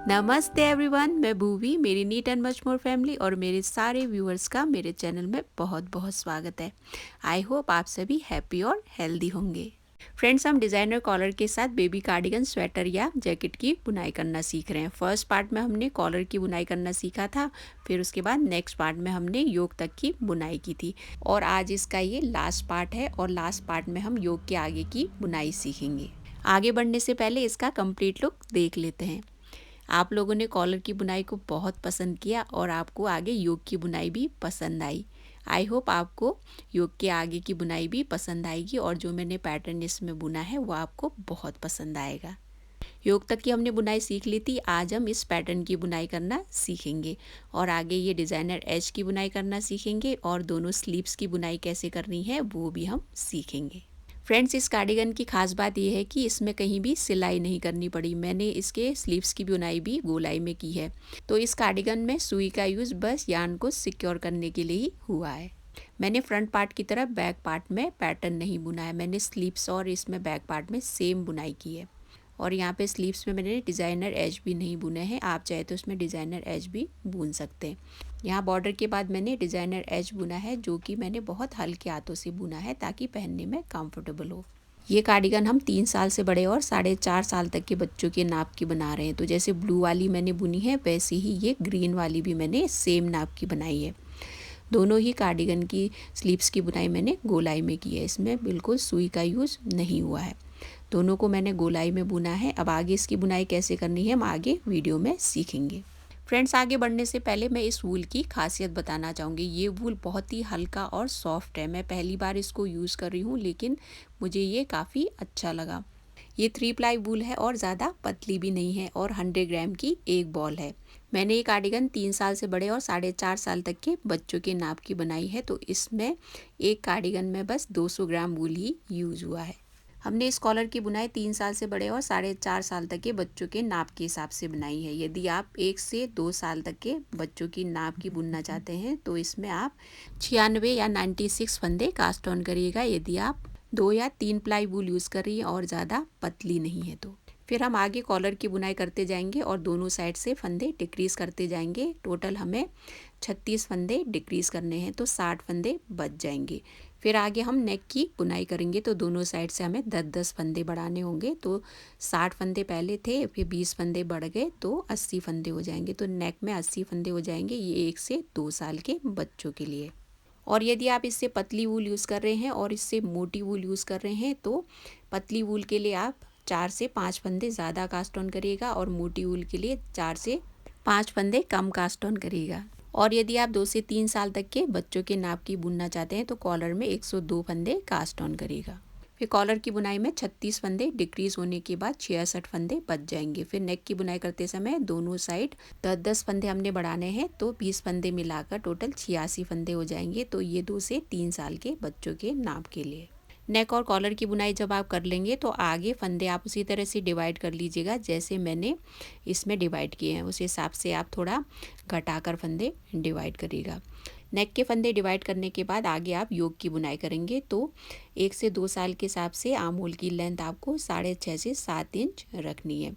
नमस्ते एवरीवन, मैं भूवी। मेरी neat and much more family और मेरे सारे व्यूअर्स का मेरे चैनल में बहुत बहुत स्वागत है। आई होप आप सभी हैप्पी और हेल्दी होंगे। फ्रेंड्स, हम डिज़ाइनर कॉलर के साथ बेबी कार्डिगन, स्वेटर या जैकेट की बुनाई करना सीख रहे हैं। फर्स्ट पार्ट में हमने कॉलर की बुनाई करना सीखा था, फिर उसके बाद नेक्स्ट पार्ट में हमने योक तक की बुनाई की थी और आज इसका ये लास्ट पार्ट है और लास्ट पार्ट में हम योक के आगे की बुनाई सीखेंगे। आगे बढ़ने से पहले इसका कंप्लीट लुक देख लेते हैं। आप लोगों ने कॉलर की बुनाई को बहुत पसंद किया और आपको आगे योक की बुनाई भी पसंद आई। आई होप आपको योक के आगे की बुनाई भी पसंद आएगी और जो मैंने पैटर्न इसमें बुना है वो आपको बहुत पसंद आएगा। योक तक की हमने बुनाई सीख ली थी, आज हम इस पैटर्न की बुनाई करना सीखेंगे और आगे ये डिज़ाइनर एज की बुनाई करना सीखेंगे और दोनों स्लीव्स की बुनाई कैसे करनी है वो भी हम सीखेंगे। फ्रेंड्स, इस कार्डिगन की खास बात यह है कि इसमें कहीं भी सिलाई नहीं करनी पड़ी। मैंने इसके स्लीव्स की बुनाई भी गोलाई में की है। तो इस कार्डिगन में सुई का यूज़ बस यान को सिक्योर करने के लिए ही हुआ है। मैंने फ्रंट पार्ट की तरफ बैक पार्ट में पैटर्न नहीं बुना है। मैंने स्लीव्स और इसमें बैक पार्ट में सेम बुनाई की है और यहाँ पे स्लीव्स में मैंने डिज़ाइनर एज भी नहीं बुने हैं। आप चाहे तो इसमें डिज़ाइनर एज भी बुन सकते हैं। यहाँ बॉर्डर के बाद मैंने डिज़ाइनर एज बुना है जो कि मैंने बहुत हल्के हाथों से बुना है ताकि पहनने में कंफर्टेबल हो। ये कार्डिगन हम 3 साल से बड़े और 4.5 साल तक के बच्चों के नाप की बना रहे हैं। तो जैसे ब्लू वाली मैंने बुनी है वैसे ही ये ग्रीन वाली भी मैंने सेम नाप की बनाई है। दोनों ही कार्डिगन की स्लीव्स की बुनाई मैंने गोलाई में की है। इसमें बिल्कुल सुई का यूज़ नहीं हुआ है। दोनों को मैंने गोलाई में बुना है। अब आगे इसकी बुनाई कैसे करनी है हम आगे वीडियो में सीखेंगे। फ्रेंड्स, आगे बढ़ने से पहले मैं इस वूल की खासियत बताना चाहूँगी। ये वूल बहुत ही हल्का और सॉफ्ट है। मैं पहली बार इसको यूज़ कर रही हूँ लेकिन मुझे ये काफ़ी अच्छा लगा। ये 3 प्लाई वूल है और ज़्यादा पतली भी नहीं है और 100 ग्राम की एक बॉल है। मैंने ये कार्डिगन 3 साल से बड़े और 4.5 साल तक के बच्चों के नाप की बनाई है। तो इसमें एक कार्डिगन में बस 200 ग्राम वूल ही यूज़ हुआ है। हमने इस कॉलर की बुनाई 3 साल से बड़े और 4.5 साल तक के बच्चों के नाप के हिसाब से बनाई है। यदि आप 1 से 2 साल तक के बच्चों की नाप की बुनना चाहते हैं तो इसमें आप 96 या 96 फंदे कास्ट ऑन करिएगा। यदि आप 2 या 3 प्लाई वूल यूज़ कर रही हैं और ज़्यादा पतली नहीं है तो फिर हम आगे कॉलर की बुनाई करते जाएंगे और दोनों साइड से फंदे डिक्रीज़ करते जाएंगे। टोटल हमें 36 फंदे डिक्रीज़ करने हैं तो 60 फंदे बच जाएंगे। फिर आगे हम नेक की बुनाई करेंगे तो दोनों साइड से हमें 10-10 फंदे बढ़ाने होंगे। तो 60 फंदे पहले थे, फिर 20 फंदे बढ़ गए तो 80 फंदे हो जाएंगे। तो नेक में 80 फंदे हो जाएंगे। ये 1 से 2 साल के बच्चों के लिए। और यदि आप इससे पतली वूल यूज़ कर रहे हैं और इससे मोटी वूल यूज़ कर रहे हैं तो पतली वूल के लिए आप 4 से 5 फंदे ज़्यादा कास्ट ऑन करिएगा और मोटी वूल के लिए 4 से 5 फंदे कम कास्ट ऑन करिएगा। और यदि आप 2 से 3 साल तक के बच्चों के नाप की बुनना चाहते हैं तो कॉलर में 102 फंदे कास्ट ऑन करिएगा। फिर कॉलर की बुनाई में 36 फंदे डिक्रीज होने के बाद 66 फंदे बच जाएंगे। फिर नेक की बुनाई करते समय दोनों साइड 10-10 फंदे हमने बढ़ाने हैं तो 20 फंदे मिलाकर टोटल 86 फंदे हो जाएंगे। तो ये 2 से 3 साल के बच्चों के नाप के लिए। नेक और कॉलर की बुनाई जब आप कर लेंगे तो आगे फंदे आप उसी तरह से डिवाइड कर लीजिएगा जैसे मैंने इसमें डिवाइड किए हैं। उस हिसाब से आप थोड़ा घटाकर फंदे डिवाइड करिएगा। नेक के फंदे डिवाइड करने के बाद आगे आप योक की बुनाई करेंगे तो 1 से 2 साल के हिसाब से आर्म होल की लेंथ आपको 6.5 से 7 इंच रखनी है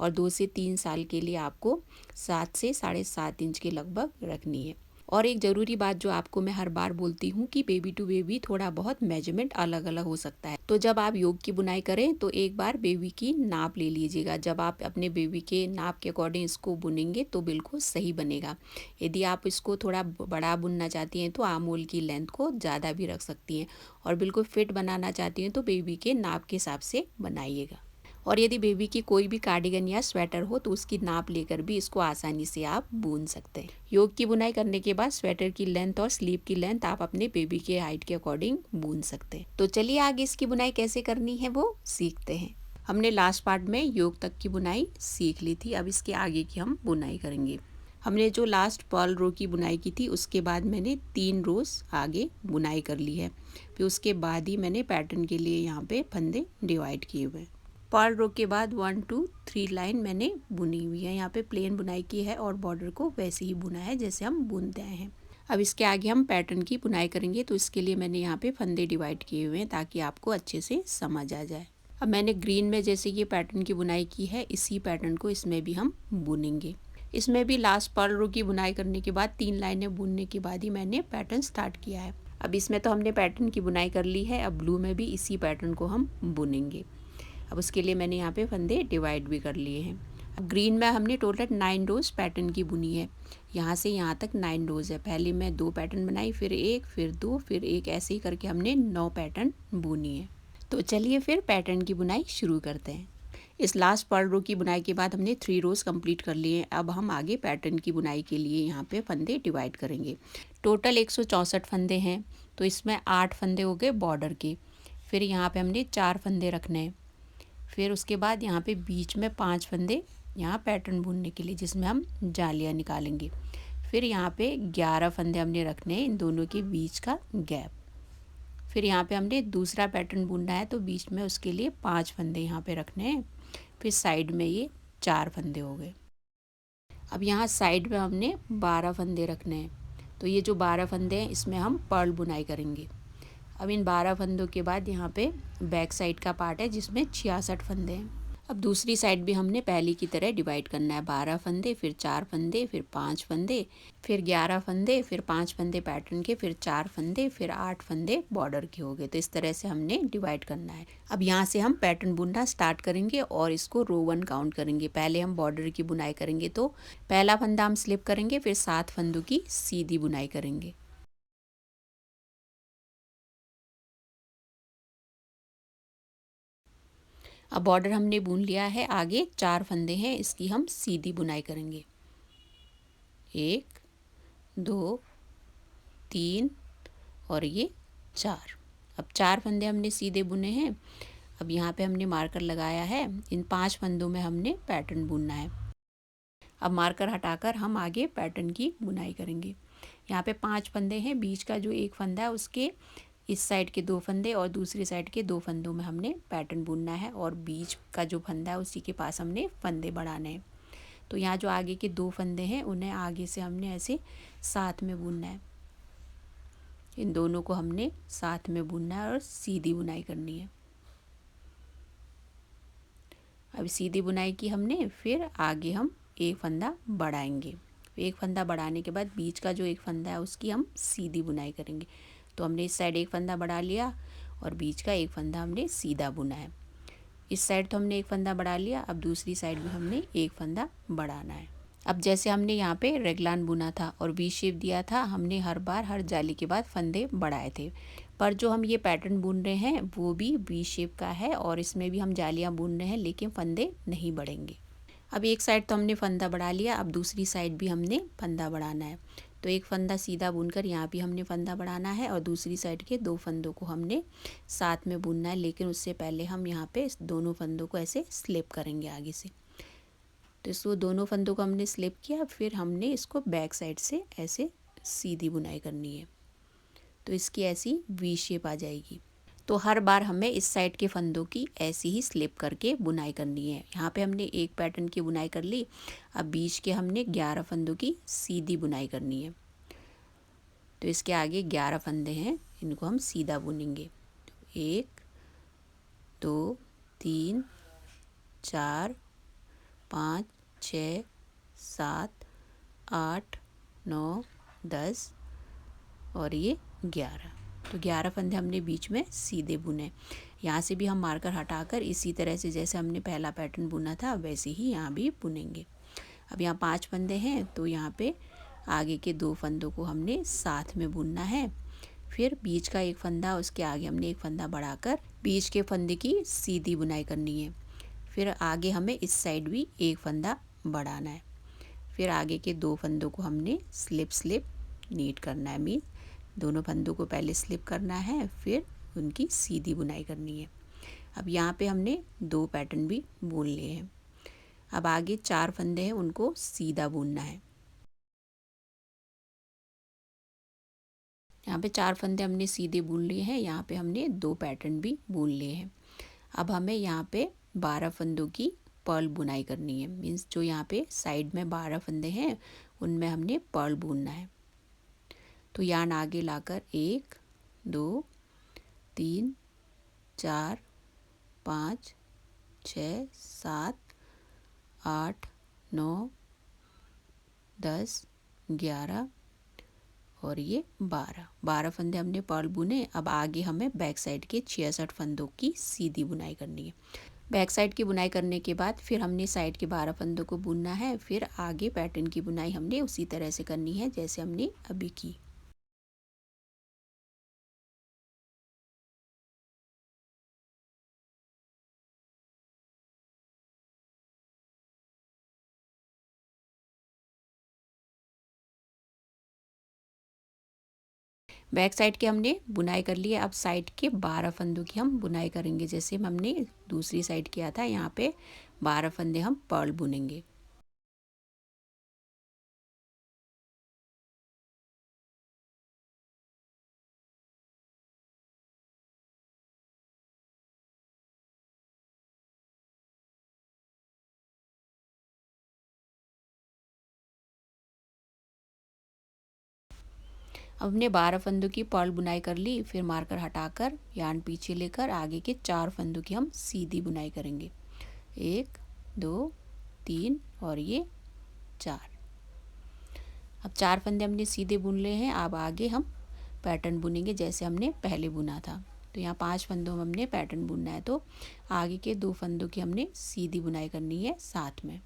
और 2 से 3 साल के लिए आपको 7 से 7.5 इंच के लगभग रखनी है। और एक ज़रूरी बात जो आपको मैं हर बार बोलती हूँ कि बेबी टू बेबी थोड़ा बहुत मेजरमेंट अलग अलग हो सकता है। तो जब आप योक की बुनाई करें तो एक बार बेबी की नाप ले लीजिएगा। जब आप अपने बेबी के नाप के अकॉर्डिंग इसको बुनेंगे तो बिल्कुल सही बनेगा। यदि आप इसको थोड़ा बड़ा बुनना चाहती हैं तो आर्म होल की लेंथ को ज़्यादा भी रख सकती हैं और बिल्कुल फिट बनाना चाहती हैं तो बेबी के नाप के हिसाब से बनाइएगा। और यदि बेबी की कोई भी कार्डिगन या स्वेटर हो तो उसकी नाप लेकर भी इसको आसानी से आप बुन सकते हैं। योक की बुनाई करने के बाद स्वेटर की लेंथ और स्लीव की लेंथ आप अपने बेबी के हाइट के अकॉर्डिंग बुन सकते हैं। तो चलिए आगे इसकी बुनाई कैसे करनी है वो सीखते हैं। हमने लास्ट पार्ट में योक तक की बुनाई सीख ली थी। अब इसके आगे की हम बुनाई करेंगे। हमने जो लास्ट पर्ल रो की बुनाई की थी उसके बाद मैंने 3 रोज आगे बुनाई कर ली है। फिर उसके बाद ही मैंने पैटर्न के लिए यहाँ पे फंदे डिवाइड किए हुए हैं। पर्ल रो के बाद 1 2 3 लाइन मैंने बुनी हुई है। यहाँ पे प्लेन बुनाई की है और बॉर्डर को वैसे ही बुना है जैसे हम बुनते आए हैं। अब इसके आगे हम पैटर्न की बुनाई करेंगे तो इसके लिए मैंने यहाँ पे फंदे डिवाइड किए हुए हैं ताकि आपको अच्छे से समझ आ जाए। अब मैंने ग्रीन में जैसे ये पैटर्न की बुनाई की है, इसी पैटर्न को इसमें भी हम बुनेंगे। इसमें भी लास्ट पर्ल रो की बुनाई करने के बाद 3 लाइनें बुनने के बाद ही मैंने पैटर्न स्टार्ट किया है। अब इसमें तो हमने पैटर्न की बुनाई कर ली है, अब ब्लू में भी इसी पैटर्न को हम बुनेंगे। अब उसके लिए मैंने यहाँ पे फंदे डिवाइड भी कर लिए हैं। अब ग्रीन में हमने टोटल 9 रोज़ पैटर्न की बुनी है। यहाँ से यहाँ तक 9 रोज़ है। पहले मैं 2 पैटर्न बनाई, फिर 1, फिर 2, फिर 1, ऐसे ही करके हमने 9 पैटर्न बुनी है। तो चलिए फिर पैटर्न की बुनाई शुरू करते हैं। इस लास्ट पर्ल रो की बुनाई के बाद हमने 3 रोज़ कंप्लीट कर लिए हैं। अब हम आगे पैटर्न की बुनाई के लिए यहाँ पे फंदे डिवाइड करेंगे। टोटल 164 फंदे हैं, तो इसमें 8 फंदे हो गए बॉर्डर के। फिर यहाँ पे हमने 4 फंदे रखने हैं। फिर उसके बाद यहाँ पे बीच में 5 फंदे यहाँ पैटर्न बुनने के लिए, जिसमें हम जालियाँ निकालेंगे। फिर यहाँ पे 11 फंदे हमने रखने हैं, इन दोनों के बीच का गैप। फिर यहाँ पे हमने दूसरा पैटर्न बुनना है, तो बीच में उसके लिए 5 फंदे यहाँ पे रखने हैं। फिर साइड में ये 4 फंदे हो गए। अब यहाँ साइड में हमने 12 फंदे रखने हैं, तो ये जो 12 फंदे हैं इसमें हम पर्ल बुनाई करेंगे। अब इन 12 फंदों के बाद यहाँ पे बैक साइड का पार्ट है जिसमें 66 फंदे हैं। अब दूसरी साइड भी हमने पहले की तरह डिवाइड करना है। 12 फंदे, फिर 4 फंदे, फिर 5 फंदे, फिर 11 फंदे, फिर 5 फंदे पैटर्न के, फिर 4 फंदे, फिर 8 फंदे बॉर्डर के हो गए। तो इस तरह से हमने डिवाइड करना है। अब यहाँ से हम पैटर्न बुनना स्टार्ट करेंगे और इसको रो 1 काउंट करेंगे। पहले हम बॉर्डर की बुनाई करेंगे, तो पहला फंदा हम स्लिप करेंगे, फिर 7 फंदों की सीधी बुनाई करेंगे। अब बॉर्डर हमने बुन लिया है, आगे 4 फंदे हैं, इसकी हम सीधी बुनाई करेंगे। 1, 2, 3 और ये 4। अब 4 फंदे हमने सीधे बुने हैं। अब यहाँ पे हमने मार्कर लगाया है, इन 5 फंदों में हमने पैटर्न बुनना है। अब मार्कर हटाकर हम आगे पैटर्न की बुनाई करेंगे। यहाँ पे 5 फंदे हैं, बीच का जो एक फंदा है उसके इस साइड के 2 फंदे और दूसरी साइड के 2 फंदों में हमने पैटर्न बुनना है, और बीच का जो फंदा है उसी के पास हमने फंदे बढ़ाने हैं। तो यहाँ जो आगे के 2 फंदे हैं उन्हें आगे से हमने ऐसे साथ में बुनना है। इन दोनों को हमने साथ में बुनना है और सीधी बुनाई करनी है। अब सीधी बुनाई की हमने, फिर आगे हम एक फंदा बढ़ाएंगे। एक फंदा बढ़ाने के बाद बीच का जो एक फंदा है उसकी हम सीधी बुनाई करेंगे। तो हमने इस साइड एक फंदा बढ़ा लिया और बीच का एक फंदा हमने सीधा बुना है। इस साइड तो हमने एक फंदा बढ़ा लिया, अब दूसरी साइड में हमने एक फंदा बढ़ाना है। अब जैसे हमने यहाँ पे रेगलान बुना था और वी शेप दिया था, हमने हर बार हर जाली के बाद फंदे बढ़ाए थे। पर जो हम ये पैटर्न बुन रहे हैं वो भी वी शेप का है और इसमें भी हम जालियाँ बुन रहे हैं, लेकिन फंदे नहीं बढ़ेंगे। अब एक साइड तो हमने फंदा बढ़ा लिया, अब दूसरी साइड भी हमने फंदा बढ़ाना है। तो एक फंदा सीधा बुनकर यहाँ भी हमने फंदा बढ़ाना है और दूसरी साइड के 2 फंदों को हमने साथ में बुनना है, लेकिन उससे पहले हम यहाँ पे इस दोनों फंदों को ऐसे स्लिप करेंगे आगे से। तो इसको दोनों फंदों को हमने स्लिप किया, फिर हमने इसको बैक साइड से ऐसे सीधी बुनाई करनी है, तो इसकी ऐसी वी शेप आ जाएगी। तो हर बार हमें इस साइड के फंदों की ऐसे ही स्लिप करके बुनाई करनी है। यहाँ पे हमने एक पैटर्न की बुनाई कर ली, अब बीच के हमने 11 फंदों की सीधी बुनाई करनी है। तो इसके आगे 11 फंदे हैं, इनको हम सीधा बुनेंगे। 1, 2, 3, 4, 5, 6, 7, 8, 9, 10 और ये 11। तो 11 फंदे हमने बीच में सीधे बुने। यहाँ से भी हम मार्कर हटाकर इसी तरह से जैसे हमने पहला पैटर्न बुना था वैसे ही यहाँ भी बुनेंगे। अब यहाँ 5 फंदे हैं, तो यहाँ पे आगे के 2 फंदों को हमने साथ में बुनना है। फिर बीच का एक फंदा, उसके आगे हमने एक फंदा बढ़ाकर बीच के फंदे की सीधी बुनाई करनी है। फिर आगे हमें इस साइड भी एक फंदा बढ़ाना है। फिर आगे के 2 फंदों को हमने स्लिप नीट करना है, मीन दोनों फंदों को पहले स्लिप करना है, फिर उनकी सीधी बुनाई करनी है। अब यहाँ पे हमने 2 पैटर्न भी बुन लिए हैं। अब आगे 4 फंदे हैं, उनको सीधा बुनना है। यहाँ पे 4 फंदे हमने सीधे बुन लिए हैं, यहाँ पे हमने 2 पैटर्न भी बुन लिए हैं। अब हमें यहाँ पे 12 फंदों की पर्ल बुनाई करनी है, मीन्स जो यहाँ पे साइड में 12 फंदे हैं उनमें हमने पर्ल बुनना है। तो यार्न आगे लाकर 1, 2, 3, 4, 5 6 7 8 9 10 11 और ये 12 फंदे हमने पर्ल बुने। अब आगे हमें बैक साइड के 66 फंदों की सीधी बुनाई करनी है। बैक साइड की बुनाई करने के बाद फिर हमने साइड के 12 फंदों को बुनना है। फिर आगे पैटर्न की बुनाई हमने उसी तरह से करनी है जैसे हमने अभी की। बैक साइड के हमने बुनाई कर ली है। अब साइड के 12 फंदों की हम बुनाई करेंगे जैसे हमने दूसरी साइड किया था। यहाँ पे 12 फंदे हम पर्ल बुनेंगे। अब हमने 12 फंदों की पर्ल बुनाई कर ली। फिर मार्कर हटाकर यार्न पीछे लेकर आगे के 4 फंदों की हम सीधी बुनाई करेंगे। 1 2 3 और ये 4। अब 4 फंदे हमने सीधे बुन लिए हैं। अब आगे हम पैटर्न बुनेंगे जैसे हमने पहले बुना था। तो यहाँ 5 फंदों में हमने पैटर्न बुनना है, तो आगे के 2 फंदों की हमने सीधी बुनाई करनी है साथ में।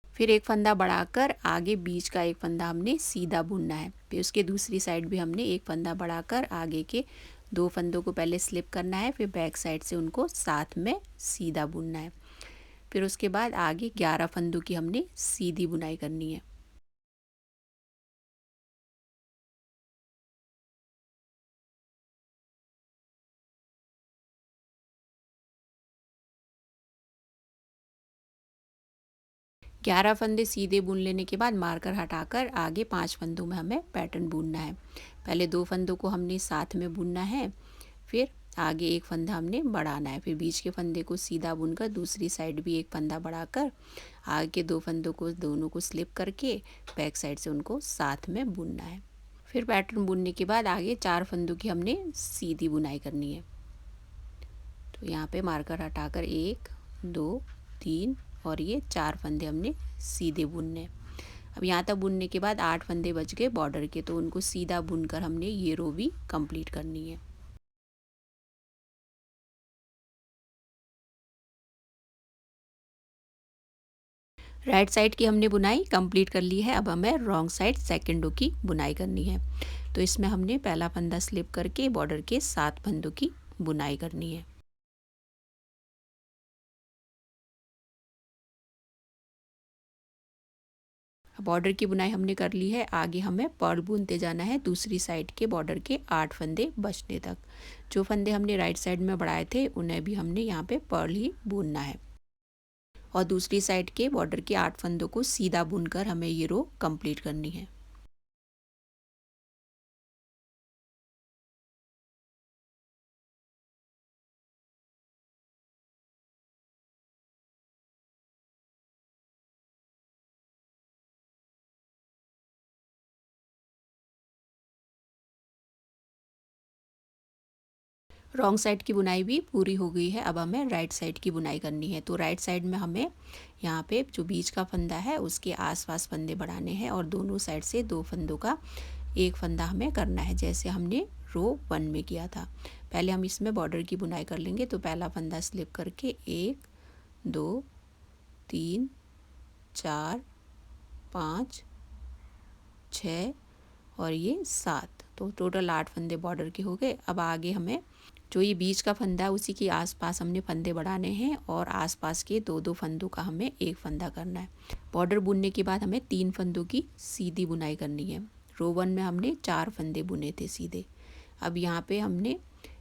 फिर एक फंदा बढ़ाकर आगे बीच का एक फंदा हमने सीधा बुनना है। फिर उसके दूसरी साइड भी हमने एक फंदा बढ़ाकर आगे के 2 फंदों को पहले स्लिप करना है। फिर बैक साइड से उनको साथ में सीधा बुनना है। फिर उसके बाद आगे 11 फंदों की हमने सीधी बुनाई करनी है। ग्यारह फंदे सीधे बुन लेने के बाद मार्कर हटाकर आगे 5 फंदों में हमें पैटर्न बुनना है। पहले 2 फंदों को हमने साथ में बुनना है। फिर आगे एक फंदा हमने बढ़ाना है। फिर बीच के फंदे को सीधा बुनकर दूसरी साइड भी एक फंदा बढ़ाकर आगे के 2 फंदों को दोनों को स्लिप करके बैक साइड से उनको साथ में बुनना है। फिर पैटर्न बुनने के बाद आगे 4 फंदों की हमने सीधी बुनाई करनी है। तो यहाँ पे मार्कर हटाकर 1 2 3 और ये 4 फंदे हमने सीधे बुनने। अब यहाँ तक बुनने के बाद 8 फंदे बच गए बॉर्डर के, तो उनको सीधा बुनकर हमने ये रो भी कंप्लीट करनी है। राइट साइड की हमने बुनाई कंप्लीट कर ली है। अब हमें रॉन्ग साइड सेकंड रो की बुनाई करनी है। तो इसमें हमने पहला फंदा स्लिप करके बॉर्डर के 7 फंदों की बुनाई करनी है। बॉर्डर की बुनाई हमने कर ली है। आगे हमें पर्ल बुनते जाना है दूसरी साइड के बॉर्डर के 8 फंदे बचने तक। जो फंदे हमने राइट साइड में बढ़ाए थे उन्हें भी हमने यहाँ पे पर्ल ही बुनना है और दूसरी साइड के बॉर्डर के 8 फंदों को सीधा बुनकर हमें ये रो कंप्लीट करनी है। रॉन्ग साइड की बुनाई भी पूरी हो गई है। अब हमें राइट साइड की बुनाई करनी है। तो राइट साइड में हमें यहाँ पे जो बीच का फंदा है उसके आसपास फंदे बढ़ाने हैं और दोनों साइड से 2 फंदों का एक फंदा हमें करना है जैसे हमने रो 1 में किया था। पहले हम इसमें बॉर्डर की बुनाई कर लेंगे। तो पहला फंदा स्लिप करके 1 2 3 4 5 6 और ये 7, तो टोटल 8 फंदे बॉर्डर के हो गए। अब आगे हमें जो ये बीच का फंदा है उसी के आसपास हमने फंदे बढ़ाने हैं और आसपास के 2-2 फंदों का हमें एक फंदा करना है। बॉर्डर बुनने के बाद हमें 3 फंदों की सीधी बुनाई करनी है। रो 1 में हमने 4 फंदे बुने थे सीधे। अब यहाँ पे हमने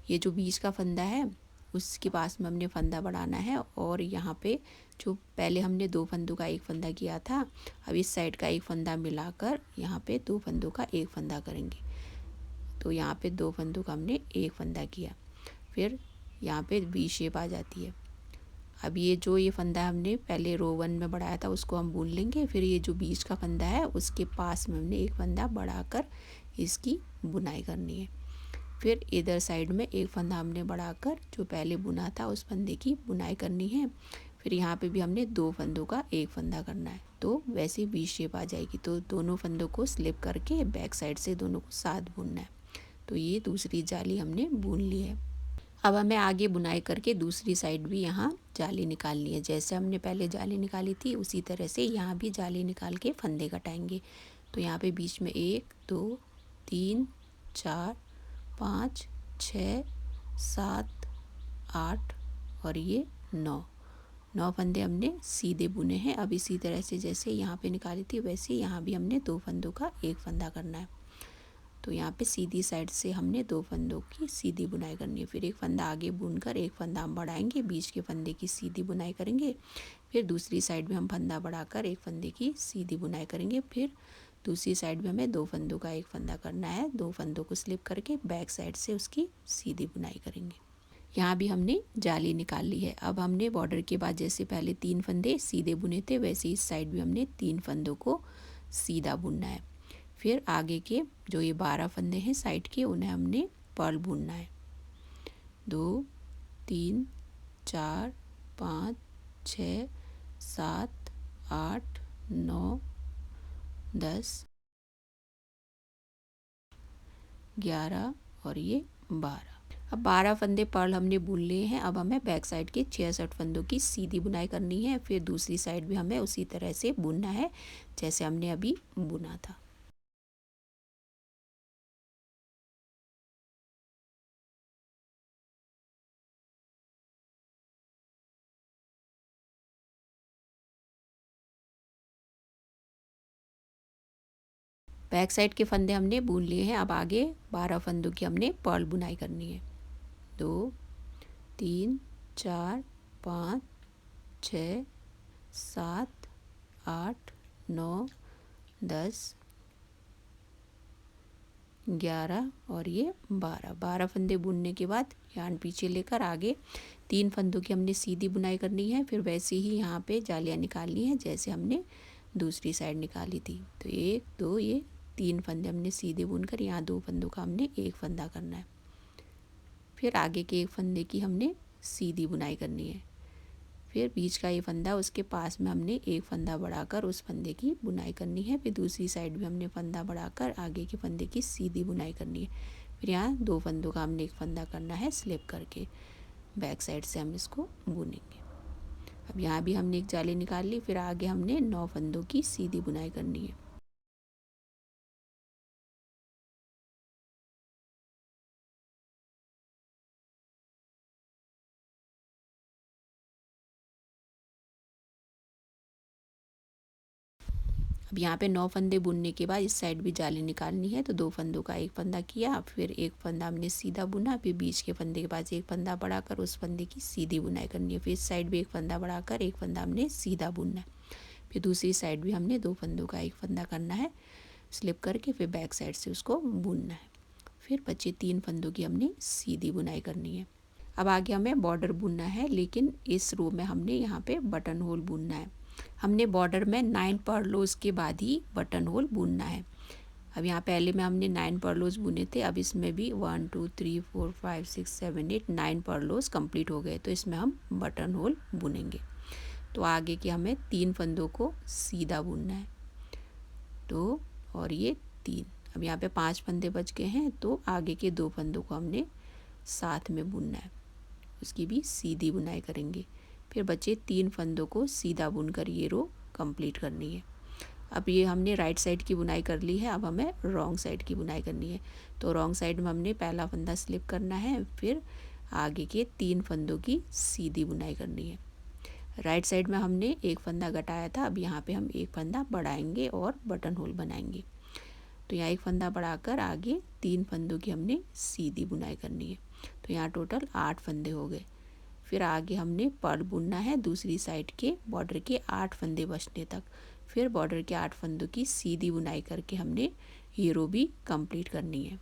ये जो बीच का फंदा है उसके पास में हमने फंदा बढ़ाना है और यहाँ पे जो पहले हमने 2 फंदों का एक फंदा किया था, अब इस साइड का एक फंदा मिलाकर यहाँ पे 2 फंदों का एक फंदा करेंगे। तो यहाँ पे 2 फंदों का हमने एक फंदा किया। फिर यहाँ पे वी शेप आ जाती है। अब ये जो ये फंदा हमने पहले रो 1 में बढ़ाया था उसको हम बुन लेंगे। फिर ये जो बीच का फंदा है उसके पास में हमने एक फंदा बढ़ाकर इसकी बुनाई करनी है। फिर इधर साइड में एक फंदा हमने बढ़ाकर जो पहले बुना था उस फंदे की बुनाई करनी है। फिर यहाँ पे भी हमने 2 फंदों का एक फंदा करना है, तो वैसे वी शेप आ जाएगी। तो दोनों फंदों को स्लिप करके बैक साइड से दोनों को साथ बुनना है। तो ये दूसरी जाली हमने बुन ली है। अब हमें आगे बुनाई करके दूसरी साइड भी यहाँ जाली निकालनी है। जैसे हमने पहले जाली निकाली थी उसी तरह से यहाँ भी जाली निकाल के फंदे कटाएंगे। तो यहाँ पे बीच में 1 2 3 4 5 6 7 8 और ये 9 फंदे हमने सीधे बुने हैं। अब इसी तरह से जैसे यहाँ पे निकाली थी वैसे यहाँ भी हमने 2 फंदों का एक फंदा करना है। तो यहाँ पे सीधी साइड से हमने 2 फंदों की सीधी बुनाई करनी है। फिर एक फंदा आगे बुनकर एक फंदा हम बढ़ाएंगे, बीच के फंदे की सीधी बुनाई करेंगे। फिर दूसरी साइड में हम फंदा बढ़ाकर एक फंदे की सीधी बुनाई करेंगे। फिर दूसरी साइड में हमें 2 फंदों का एक फंदा करना है। 2 फंदों को स्लिप करके बैक साइड से उसकी सीधी बुनाई करेंगे। यहाँ भी हमने जाली निकाल ली है। अब हमने बॉर्डर के बाद जैसे पहले 3 फंदे सीधे बुने थे वैसे इस साइड भी हमने 3 फंदों को सीधा बुनना है। फिर आगे के जो ये 12 फंदे हैं साइड के उन्हें हमने पर्ल बुनना है। 2 3 4 5 6 7 8 9 10 11 और ये 12। अब 12 फंदे पर्ल हमने बुन लिए हैं। अब हमें बैक साइड के 66 फंदों की सीधी बुनाई करनी है। फिर दूसरी साइड भी हमें उसी तरह से बुनना है जैसे हमने अभी बुना था। बैक साइड के फंदे हमने बुन लिए हैं। अब आगे 12 फंदों की हमने पर्ल बुनाई करनी है। 2 3 4 5 6 7 8 9 10 11 और ये 12 फंदे बुनने के बाद यार्न पीछे लेकर आगे 3 फंदों की हमने सीधी बुनाई करनी है। फिर वैसे ही यहाँ पे जालियाँ निकालनी है जैसे हमने दूसरी साइड निकाली थी। तो 1 2 ये 3 फंदे हमने सीधे बुनकर यहाँ 2 फंदों का हमने एक फंदा करना है। फिर आगे के एक फंदे की हमने सीधी बुनाई करनी है। फिर बीच का ये फंदा उसके पास में हमने एक फंदा बढ़ाकर उस फंदे की बुनाई करनी है। फिर दूसरी साइड भी हमने फंदा बढ़ाकर आगे के फंदे की सीधी बुनाई करनी है। फिर यहाँ 2 फंदों का हमने एक फंदा करना है स्लिप करके। बैक साइड से हम इसको बुनेंगे। अब यहाँ भी हमने एक जाली निकाल ली। फिर आगे हमने 9 फंदों की सीधी बुनाई करनी है। अब यहाँ पे 9 फंदे बुनने के बाद इस साइड भी जाली निकालनी है। तो 2 फंदों का एक फंदा किया, फिर एक फंदा हमने सीधा बुना, फिर बीच के फंदे के पास एक फंदा बढ़ाकर उस फंदे की सीधी बुनाई करनी है। फिर इस साइड भी एक फंदा बढ़ाकर एक फंदा हमने सीधा बुनना है। फिर दूसरी साइड भी हमने 2 फंदों का एक फंदा करना है स्लिप करके, फिर बैक साइड से उसको बुनना है। फिर बचे 3 फंदों की हमने सीधी बुनाई करनी है। अब आगे हमें बॉर्डर बुनना है, लेकिन इस रो में हमने यहाँ पे बटन होल बुनना है। हमने बॉर्डर में 9 पर्लोज के बाद ही बटन होल बुनना है। अब यहाँ पहले में हमने 9 पर्लोज बुने थे। अब इसमें भी 1 2 3 4 5 6 7 8 9 पर्लोज कंप्लीट हो गए। तो इसमें हम बटन होल बुनेंगे। तो आगे के हमें 3 फंदों को सीधा बुनना है। 2 और ये 3। अब यहाँ पे 5 फंदे बच गए हैं। तो आगे के 2 फंदों को हमने साथ में बुनना है, उसकी भी सीधी बुनाई करेंगे। फिर बचे 3 फंदों को सीधा बुनकर ये रो कंप्लीट करनी है। अब ये हमने राइट साइड की बुनाई कर ली है। अब हमें रॉन्ग साइड की बुनाई करनी है। तो रॉन्ग साइड में हमने पहला फंदा स्लिप करना है, फिर आगे के 3 फंदों की सीधी बुनाई करनी है। राइट साइड में हमने एक फंदा घटाया था, अब यहाँ पे हम एक फंदा बढ़ाएंगे और बटन होल बनाएंगे। तो यहाँ एक फंदा बढ़ाकर आगे 3 फंदों की हमने सीधी बुनाई करनी है। तो यहाँ टोटल 8 फंदे हो गए। फिर आगे हमने पर्ल बुनना है दूसरी साइड के बॉर्डर के 8 फंदे बचने तक। फिर बॉर्डर के 8 फंदों की सीधी बुनाई करके हमने ये रो भी कंप्लीट करनी है।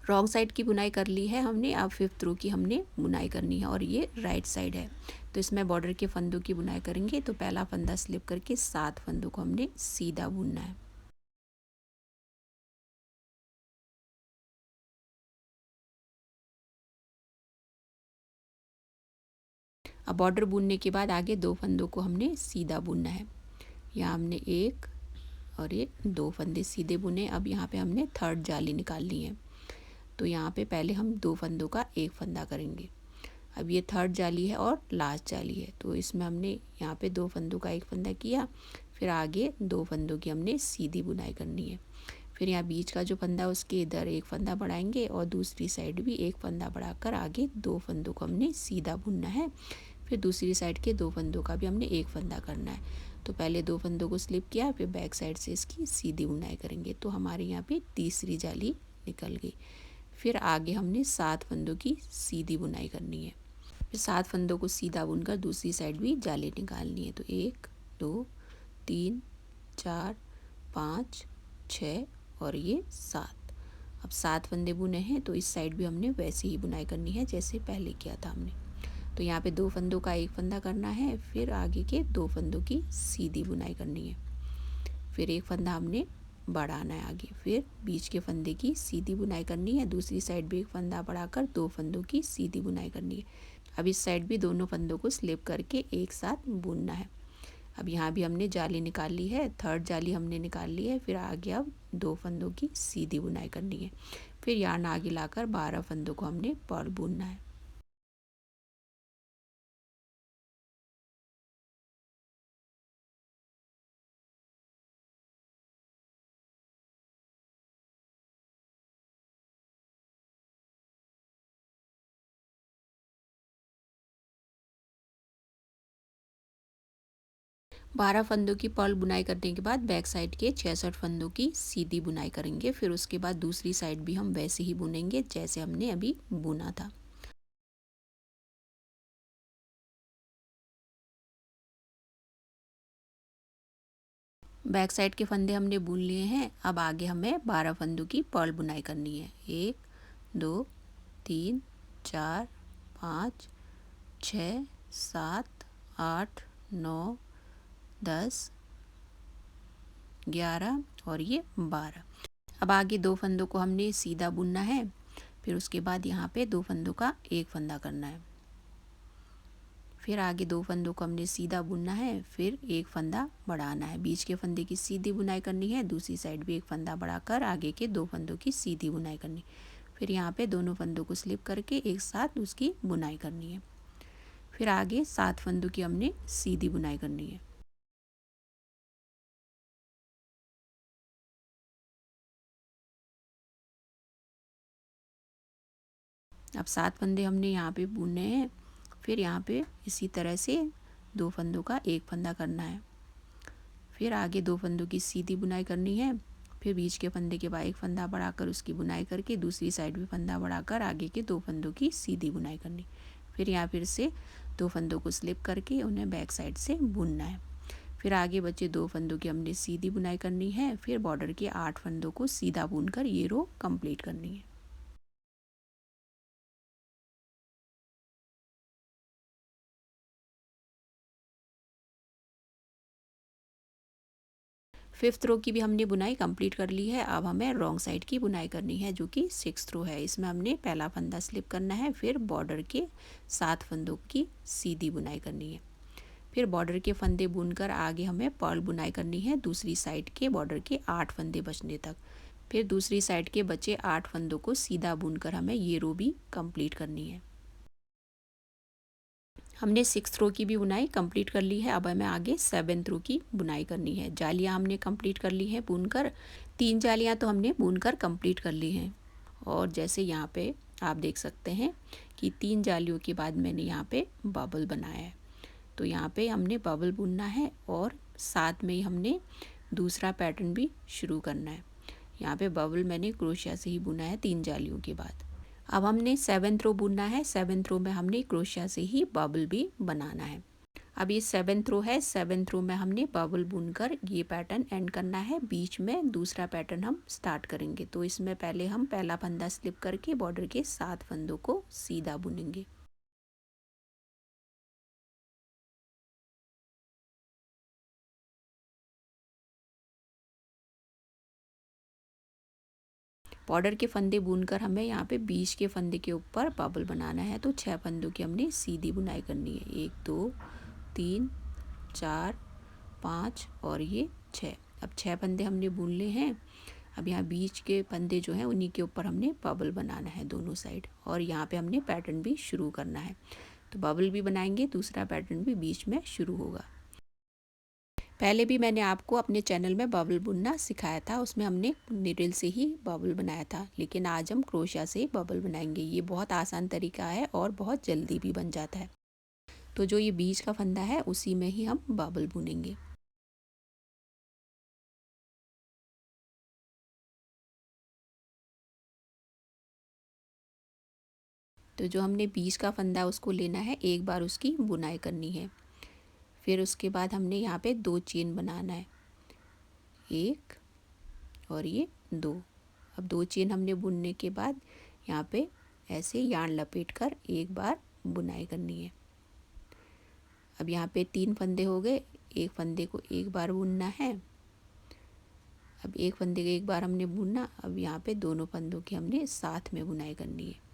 रॉन्ग साइड की बुनाई कर ली है हमने, अब 5th रो की हमने बुनाई करनी है और ये राइट साइड है। तो इसमें बॉर्डर के फंदों की बुनाई करेंगे। तो पहला फंदा स्लिप करके 7 फंदों को हमने सीधा बुनना है। अब बॉर्डर बुनने के बाद आगे 2 फंदों को हमने सीधा बुनना है। यहाँ हमने 1 और ये 2 फंदे सीधे बुने। अब यहाँ पे हमने 3rd जाली निकालनी है। तो यहाँ पे पहले हम 2 फंदों का एक फंदा करेंगे। अब ये 3rd जाली है और लास्ट जाली है, तो इसमें हमने यहाँ पे 2 फंदों का एक फंदा किया। फिर आगे 2 फंदों की हमने सीधी बुनाई करनी है। फिर यहाँ बीच का जो फंदा उसके इधर एक फंदा बढ़ाएंगे और दूसरी साइड भी एक फंदा बढ़ाकर आगे 2 फंदों को हमने सीधा बुनना है। फिर दूसरी साइड के 2 फंदों का भी हमने एक फंदा करना है। तो पहले 2 फंदों को स्लिप किया, फिर बैक साइड से इसकी सीधी बुनाई करेंगे। तो हमारे यहाँ पे तीसरी जाली निकल गई। फिर आगे हमने 7 फंदों की सीधी बुनाई करनी है। फिर 7 फंदों को सीधा बुनकर दूसरी साइड भी जाली निकालनी है। तो 1 2 3 4 5 6 और ये 7। अब 7 फंदे बुने हैं, तो इस साइड भी हमने वैसे ही बुनाई करनी है जैसे पहले किया था हमने। तो यहाँ पे 2 फंदों का एक फंदा करना है, फिर आगे के 2 फंदों की सीधी बुनाई करनी है। फिर एक फंदा हमने बढ़ाना है आगे, फिर बीच के फंदे की सीधी बुनाई करनी है। दूसरी साइड भी एक फंदा बढ़ाकर 2 फंदों की सीधी बुनाई करनी है। अब इस साइड भी दोनों फंदों को स्लिप करके एक साथ बुनना है। अब यहाँ भी हमने जाली निकाल ली है, 3rd जाली हमने निकाल ली है। फिर आगे अब 2 फंदों की सीधी बुनाई करनी है। फिर यार्न आगे लाकर 12 फंदों को हमने पर्ल बुनना है। बारह फंदों की पर्ल बुनाई करने के बाद बैक साइड के 66 फंदों की सीधी बुनाई करेंगे। फिर उसके बाद दूसरी साइड भी हम वैसे ही बुनेंगे जैसे हमने अभी बुना था। बैक साइड के फंदे हमने बुन लिए हैं। अब आगे हमें 12 फंदों की पर्ल बुनाई करनी है। 1 2 3 4 5 6 7 8 9 10 11 और ये 12। अब आगे 2 फंदों को हमने सीधा बुनना है। फिर उसके बाद यहाँ पे 2 फंदों का एक फंदा करना है। फिर आगे 2 फंदों को हमने सीधा बुनना है, फिर एक फंदा बढ़ाना है। बीच के फंदे की सीधी बुनाई करनी है। दूसरी साइड भी एक फंदा बढ़ाकर आगे के 2 फंदों की सीधी बुनाई करनी। फिर यहाँ पे दोनों फंदों को स्लिप करके एक साथ उसकी बुनाई करनी है। फिर आगे 7 फंदों की हमने सीधी बुनाई करनी है। अब 7 फंदे हमने यहाँ पे बुने हैं। फिर यहाँ पे इसी तरह से 2 फंदों का एक फंदा करना है। फिर आगे 2 फंदों की सीधी बुनाई करनी है। फिर बीच के फंदे के बाद एक फंदा बढ़ाकर उसकी बुनाई करके दूसरी साइड भी फंदा बढ़ाकर आगे के 2 फंदों की सीधी बुनाई करनी। फिर यहाँ फिर से 2 फंदों को स्लिप करके उन्हें बैक साइड से बुनना है। फिर आगे बचे 2 फंदों की हमने सीधी बुनाई करनी है। फिर बॉर्डर के 8 फंदों को सीधा बुनकर ये रो कंप्लीट करनी है। फिफ्थ रो की भी हमने बुनाई कंप्लीट कर ली है। अब हमें रॉन्ग साइड की बुनाई करनी है जो कि 6th रो है। इसमें हमने पहला फंदा स्लिप करना है, फिर बॉर्डर के 7 फंदों की सीधी बुनाई करनी है। फिर बॉर्डर के फंदे बुनकर आगे हमें पर्ल बुनाई करनी है दूसरी साइड के बॉर्डर के 8 फंदे बचने तक। फिर दूसरी साइड के बचे 8 फंदों को सीधा बुनकर हमें ये रो भी कंप्लीट करनी है। हमने 6th रो की भी बुनाई कंप्लीट कर ली है। अब हमें आगे 7th रो की बुनाई करनी है। जालियाँ हमने कंप्लीट कर ली हैं बुनकर। 3 जालियाँ तो हमने बुनकर कंप्लीट कर ली हैं। और जैसे यहाँ पे आप देख सकते हैं कि 3 जालियों के बाद मैंने यहाँ पे बबल बनाया है। तो यहाँ पे हमने बबल बुनना है और साथ में ही हमने दूसरा पैटर्न भी शुरू करना है। यहाँ पे बबल मैंने क्रोशिया से ही बुना है 3 जालियों के बाद। अब हमने 7th रो बुनना है। 7th रो में हमने क्रोशिया से ही बबल भी बनाना है। अब ये 7th रो है, 7th रो में हमने बबल बुनकर ये पैटर्न एंड करना है। बीच में दूसरा पैटर्न हम स्टार्ट करेंगे। तो इसमें पहले हम पहला फंदा स्लिप करके बॉर्डर के 7 फंदों को सीधा बुनेंगे। बॉर्डर के फंदे बुनकर हमें यहाँ पे बीच के फंदे के ऊपर बबल बनाना है। तो 6 फंदों की हमने सीधी बुनाई करनी है। 1 2 3 4 5 और ये 6। अब 6 फंदे हमने बुन लिए हैं। अब यहाँ बीच के फंदे जो हैं उन्हीं के ऊपर हमने बबल बनाना है दोनों साइड, और यहाँ पे हमने पैटर्न भी शुरू करना है। तो बबल भी बनाएंगे, दूसरा पैटर्न भी बीच में शुरू होगा। पहले भी मैंने आपको अपने चैनल में बबल बुनना सिखाया था, उसमें हमने नीडल से ही बबल बनाया था, लेकिन आज हम क्रोशिया से बबल बनाएंगे। ये बहुत आसान तरीका है और बहुत जल्दी भी बन जाता है। तो जो ये बीच का फंदा है उसी में ही हम बबल बुनेंगे। तो जो हमने बीच का फंदा है उसको लेना है, एक बार उसकी बुनाई करनी है। फिर उसके बाद हमने यहाँ पे 2 चेन बनाना है, 1 और ये 2। अब 2 चेन हमने बुनने के बाद यहाँ पे ऐसे यार्न लपेट कर एक बार बुनाई करनी है। अब यहाँ पे 3 फंदे हो गए, एक फंदे को एक बार बुनना है। अब एक फंदे को एक बार हमने बुना, अब यहाँ पे दोनों फंदों की हमने साथ में बुनाई करनी है।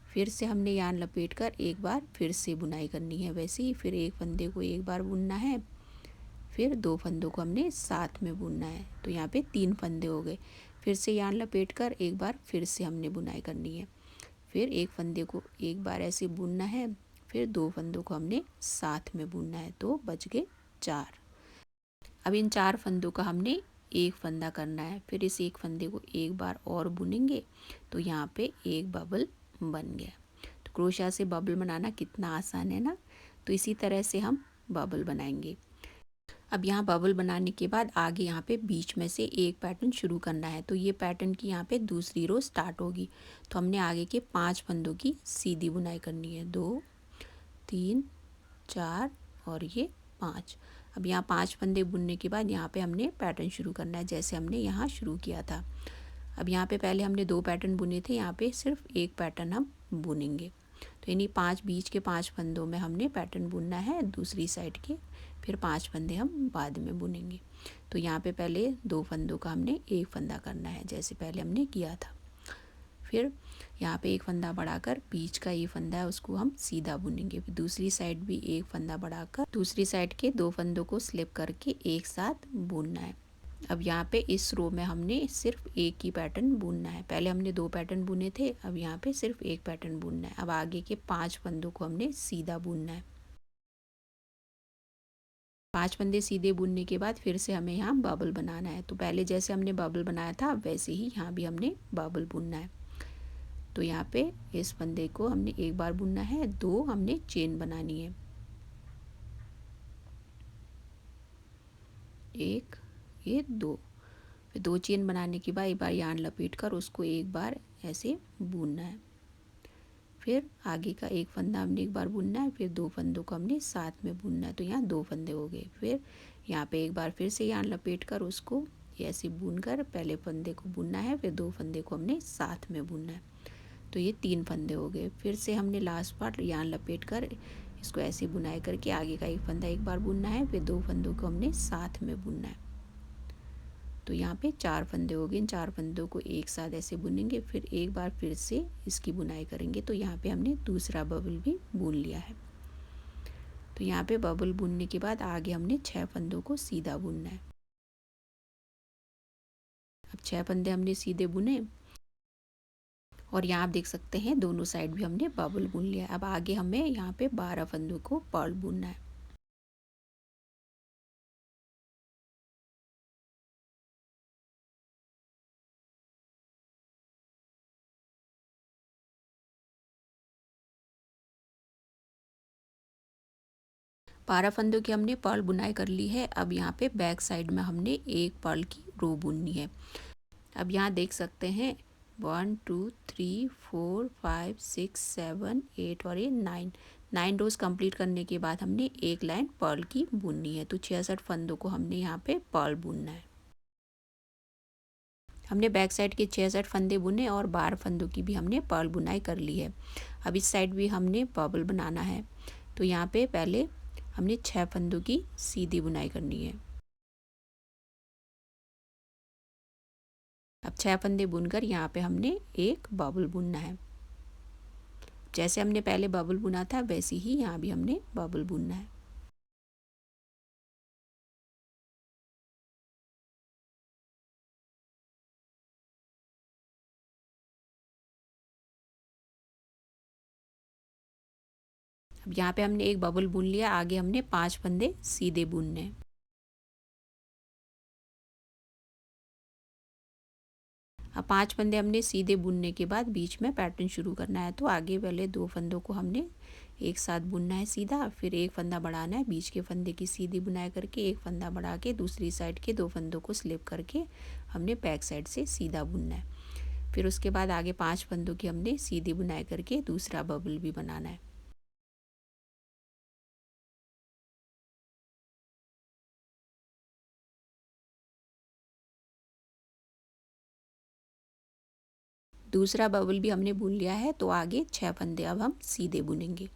फिर से हमने यार्न लपेट कर एक बार फिर से बुनाई करनी है। वैसे ही फिर एक फंदे को एक बार बुनना है, फिर 2 फंदों को हमने साथ में बुनना है। तो यहाँ पे 3 फंदे हो गए। फिर से यार्न लपेट कर एक बार फिर से हमने बुनाई करनी है। फिर एक फंदे को एक बार ऐसे बुनना है, फिर 2 फंदों को हमने साथ में बुनना है। तो बच गए 4। अब इन 4 फंदों का हमने एक फंदा करना है। फिर इस एक फंदे को एक बार और बुनेंगे। तो यहाँ पे एक बबल बन गया। तो क्रोशिया से बबल बनाना कितना आसान है ना। तो इसी तरह से हम बबल बनाएंगे। अब यहाँ बबल बनाने के बाद आगे यहाँ पे बीच में से एक पैटर्न शुरू करना है। तो ये पैटर्न की यहाँ पे दूसरी रो स्टार्ट होगी। तो हमने आगे के 5 फंदों की सीधी बुनाई करनी है, 2 3 4 और ये 5। अब यहाँ 5 फंदे बुनने के बाद यहाँ पे हमने पैटर्न शुरू करना है, जैसे हमने यहाँ शुरू किया था। अब यहाँ पे पहले हमने 2 पैटर्न बुने थे, यहाँ पे सिर्फ एक पैटर्न हम बुनेंगे। तो इन्हीं 5 बीच के 5 फंदों में हमने पैटर्न बुनना है दूसरी साइड के, फिर 5 फंदे हम बाद में बुनेंगे। तो यहाँ पे पहले 2 फंदों का हमने एक फंदा करना है, जैसे पहले हमने किया था। फिर यहाँ पे एक फंदा बढ़ाकर बीच का ये फंदा है उसको हम सीधा बुनेंगे। फिर दूसरी साइड भी एक फंदा बढ़ाकर दूसरी साइड के 2 फंदों को स्लिप करके एक साथ बुनना है। अब यहाँ पे इस रो में हमने सिर्फ एक ही पैटर्न बुनना है। पहले हमने 2 पैटर्न बुने थे, अब यहाँ पे सिर्फ एक पैटर्न बुनना है। अब आगे के 5 फंदों को हमने सीधा बुनना है। 5 फंदे सीधे बुनने के बाद फिर से हमें यहाँ बबल बनाना है। तो पहले जैसे हमने बबल बनाया था वैसे ही यहाँ भी हमने बबल बुनना है। तो यहाँ पे इस फंदे को हमने एक बार बुनना है, 2 हमने चेन बनानी है, 1 ये 2। फिर 2 चेन बनाने के बाद एक बार यार्न लपेट कर उसको एक बार ऐसे बुनना है। फिर आगे का एक फंदा हमने एक बार बुनना है, फिर 2 फंदों को हमने साथ में बुनना है। तो यहाँ 2 फंदे हो गए। फिर यहाँ पे एक बार फिर से यार्न लपेट कर उसको ऐसे बुन कर पहले फंदे को बुनना है, फिर 2 फंदे को हमने साथ में बुनना है। तो ये 3 फंदे हो गए। फिर से हमने लास्ट पार्ट यार्न लपेट कर इसको ऐसे बुनाई करके आगे का एक फंदा एक बार बुनना है, फिर 2 फंदों को हमने साथ में बुनना है। तो यहाँ पे 4 फंदे हो गए। इन 4 फंदों को एक साथ ऐसे बुनेंगे, फिर एक बार फिर से इसकी बुनाई करेंगे। तो यहाँ पे हमने दूसरा बबल भी बुन लिया है। तो यहाँ पे बबल बुनने के बाद आगे हमने 6 फंदों को सीधा बुनना है। अब 6 फंदे हमने सीधे बुने और यहाँ आप देख सकते हैं दोनों साइड भी हमने बबल बुन लिया। अब आगे हमें यहाँ पे 12 फंदों को पर्ल बुनना है। बारह फंदों की हमने पर्ल बुनाई कर ली है। अब यहाँ पे बैक साइड में हमने एक पर्ल की रो बुननी है। अब यहाँ देख सकते हैं 1 2 3 4 5 6 7 8 और ये 9 9 रोज़ कंप्लीट करने के बाद हमने एक लाइन पर्ल की बुननी है। तो 66 फंदों को हमने यहाँ पे पर्ल बुनना है। हमने बैक साइड के 66 फंदे बुने और 12 फंदों की भी हमने पर्ल बुनाई कर ली है। अब इस साइड भी हमने बबल बनाना है। तो यहाँ पे पहले हमने 6 फंदों की सीधी बुनाई करनी है। अब 6 फंदे बुनकर यहाँ पे हमने एक बबल बुनना है। जैसे हमने पहले बबल बुना था वैसे ही यहाँ भी हमने बबल बुनना है। अब यहाँ पे हमने एक बबल बुन लिया, आगे हमने 5 फंदे सीधे बुनने हैं। अब 5 फंदे हमने सीधे बुनने के बाद बीच में पैटर्न शुरू करना है। तो आगे वाले 2 फंदों को हमने एक साथ बुनना है सीधा, फिर एक फंदा बढ़ाना है, बीच के फंदे की सीधी बुनाई करके एक फंदा बढ़ा के दूसरी साइड के 2 फंदों को स्लिप करके हमने बैक साइड से सीधा बुनना है। फिर उसके बाद आगे 5 फंदों की हमने सीधी बुनाई करके दूसरा बबल भी बनाना है। दूसरा बबल भी हमने बुन लिया है। तो आगे 6 फंदे अब हम सीधे बुनेंगे।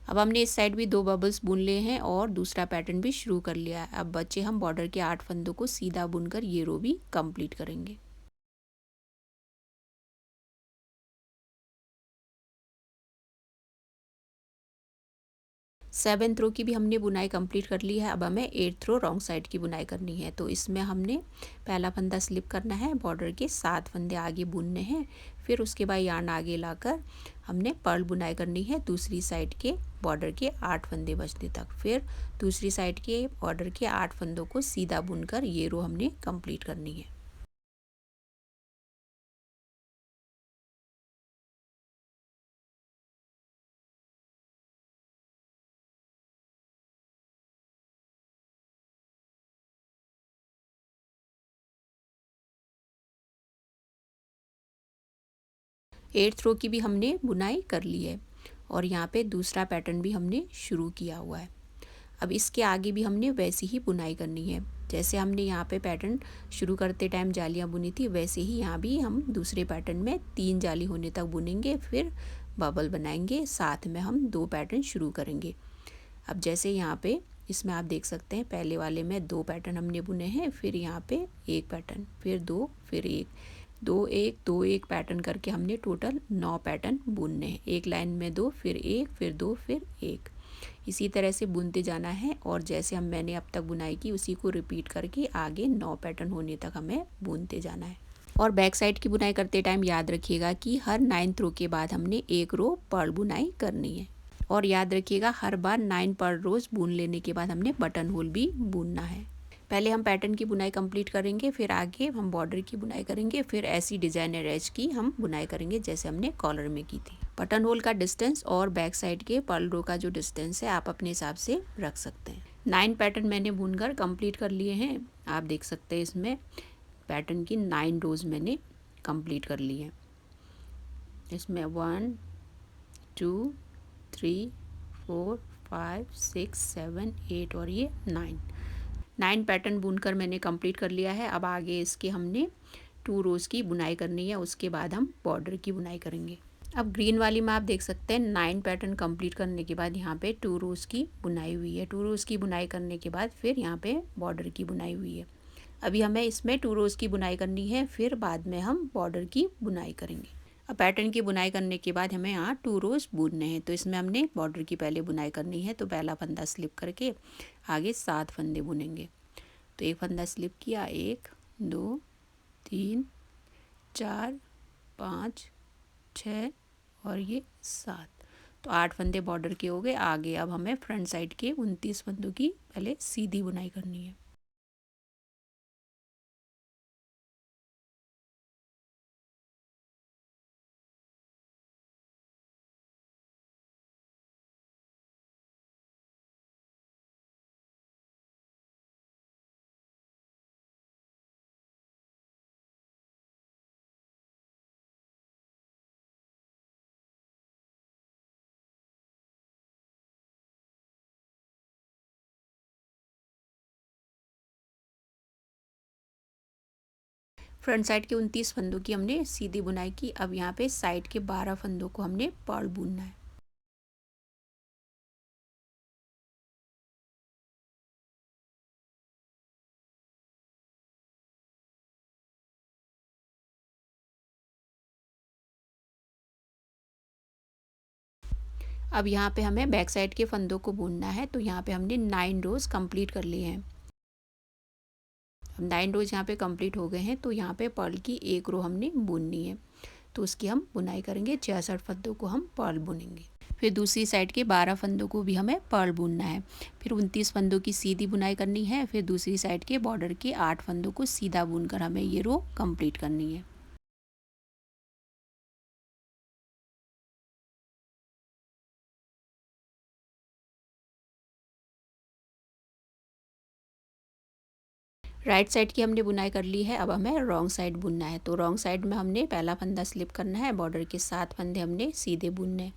अब हमने इस साइड भी 2 बबल्स बुन लिए हैं और दूसरा पैटर्न भी शुरू कर लिया है। अब बच्चे हम बॉर्डर के 8 फंदों को सीधा बुनकर ये रो भी कंप्लीट करेंगे। 7th रो की भी हमने बुनाई कंप्लीट कर ली है। अब हमें 8th रो रॉन्ग साइड की बुनाई करनी है। तो इसमें हमने पहला फंदा स्लिप करना है, बॉर्डर के 7 फंदे आगे बुनने हैं, फिर उसके बाद यार्न आगे लाकर हमने पर्ल बुनाई करनी है दूसरी साइड के बॉर्डर के 8 फंदे बचने तक। फिर दूसरी साइड के बॉर्डर के 8 फंदों को सीधा बुनकर ये रो हमने कंप्लीट करनी है। एट्थ रो की भी हमने बुनाई कर ली है और यहाँ पे दूसरा पैटर्न भी हमने शुरू किया हुआ है। अब इसके आगे भी हमने वैसी ही बुनाई करनी है। जैसे हमने यहाँ पे पैटर्न शुरू करते टाइम जालियाँ बुनी थी, वैसे ही यहाँ भी हम दूसरे पैटर्न में 3 जाली होने तक बुनेंगे, फिर बबल बनाएंगे, साथ में हम 2 पैटर्न शुरू करेंगे। अब जैसे यहाँ पे इसमें आप देख सकते हैं पहले वाले में 2 पैटर्न हमने बुने हैं, फिर यहाँ पे 1 पैटर्न, फिर 2, फिर 1, 2 1 2 1 पैटर्न करके हमने टोटल 9 पैटर्न बुनने हैं। एक लाइन में 2, फिर 1, फिर 2, फिर 1, इसी तरह से बुनते जाना है। और जैसे मैंने अब तक बुनाई की उसी को रिपीट करके आगे 9 पैटर्न होने तक हमें बुनते जाना है। और बैक साइड की बुनाई करते टाइम याद रखिएगा कि हर 9th रो के बाद हमने एक रो पर्ल बुनाई करनी है। और याद रखिएगा हर बार 9 पर्ल रोज बुन लेने के बाद हमने बटन होल भी बुनना है। पहले हम पैटर्न की बुनाई कंप्लीट करेंगे, फिर आगे हम बॉर्डर की बुनाई करेंगे, फिर ऐसी डिजाइनर एज की हम बुनाई करेंगे जैसे हमने कॉलर में की थी। बटन होल का डिस्टेंस और बैक साइड के पर्ल रो का जो डिस्टेंस है आप अपने हिसाब से रख सकते हैं। 9 पैटर्न मैंने बुनकर कंप्लीट कर लिए हैं। आप देख सकते हैं इसमें पैटर्न की 9 रोज मैंने कंप्लीट कर ली है। इसमें 1 2 3 4 5 6 7 8 और ये 9 पैटर्न बुनकर मैंने कंप्लीट कर लिया है। अब आगे इसके हमने 2 रोज़ की बुनाई करनी है, उसके बाद हम बॉर्डर की बुनाई करेंगे। अब ग्रीन वाली में आप देख सकते हैं 9 पैटर्न कंप्लीट करने के बाद यहाँ पे 2 रोज़ की बुनाई हुई है। 2 रोज़ की बुनाई करने के बाद फिर यहाँ पे बॉर्डर की बुनाई हुई है। अभी हमें इसमें 2 रोज़ की बुनाई करनी है, फिर बाद में हम बॉर्डर की बुनाई करेंगे। अब पैटर्न की बुनाई करने के बाद हमें यहाँ 2 रोज़ बुनने हैं। तो इसमें हमने बॉर्डर की पहले बुनाई करनी है। तो पहला फंदा स्लिप करके आगे 7 फंदे बुनेंगे। तो एक फंदा स्लिप किया, 1 2 3 4 5 6 और ये 7, तो 8 फंदे बॉर्डर के हो गए। आगे अब हमें फ्रंट साइड के 29 फंदों की पहले सीधी बुनाई करनी है। फ्रंट साइड के 29 फंदों की हमने सीधी बुनाई की। अब यहाँ पे साइड के 12 फंदों को हमने पर्ल बुनना है। अब यहाँ पे हमें बैक साइड के फंदों को बुनना है। तो यहाँ पे हमने 9 रोज़ कंप्लीट कर लिए हैं। अब 9 रोज़ यहाँ पे कंप्लीट हो गए हैं। तो यहाँ पे पर्ल की एक रो हमने बुननी है, तो उसकी हम बुनाई करेंगे। 66 फंदों को हम पर्ल बुनेंगे। फिर दूसरी साइड के 12 फंदों को भी हमें पर्ल बुनना है। फिर 29 फंदों की सीधी बुनाई करनी है। फिर दूसरी साइड के बॉर्डर के 8 फंदों को सीधा बुनकर हमें ये रो कंप्लीट करनी है। राइट साइड की हमने बुनाई कर ली है। अब हमें रॉन्ग साइड बुनना है। तो रॉन्ग साइड में हमने पहला फंदा स्लिप करना है, बॉर्डर के 7 फंदे हमने सीधे बुनने हैं।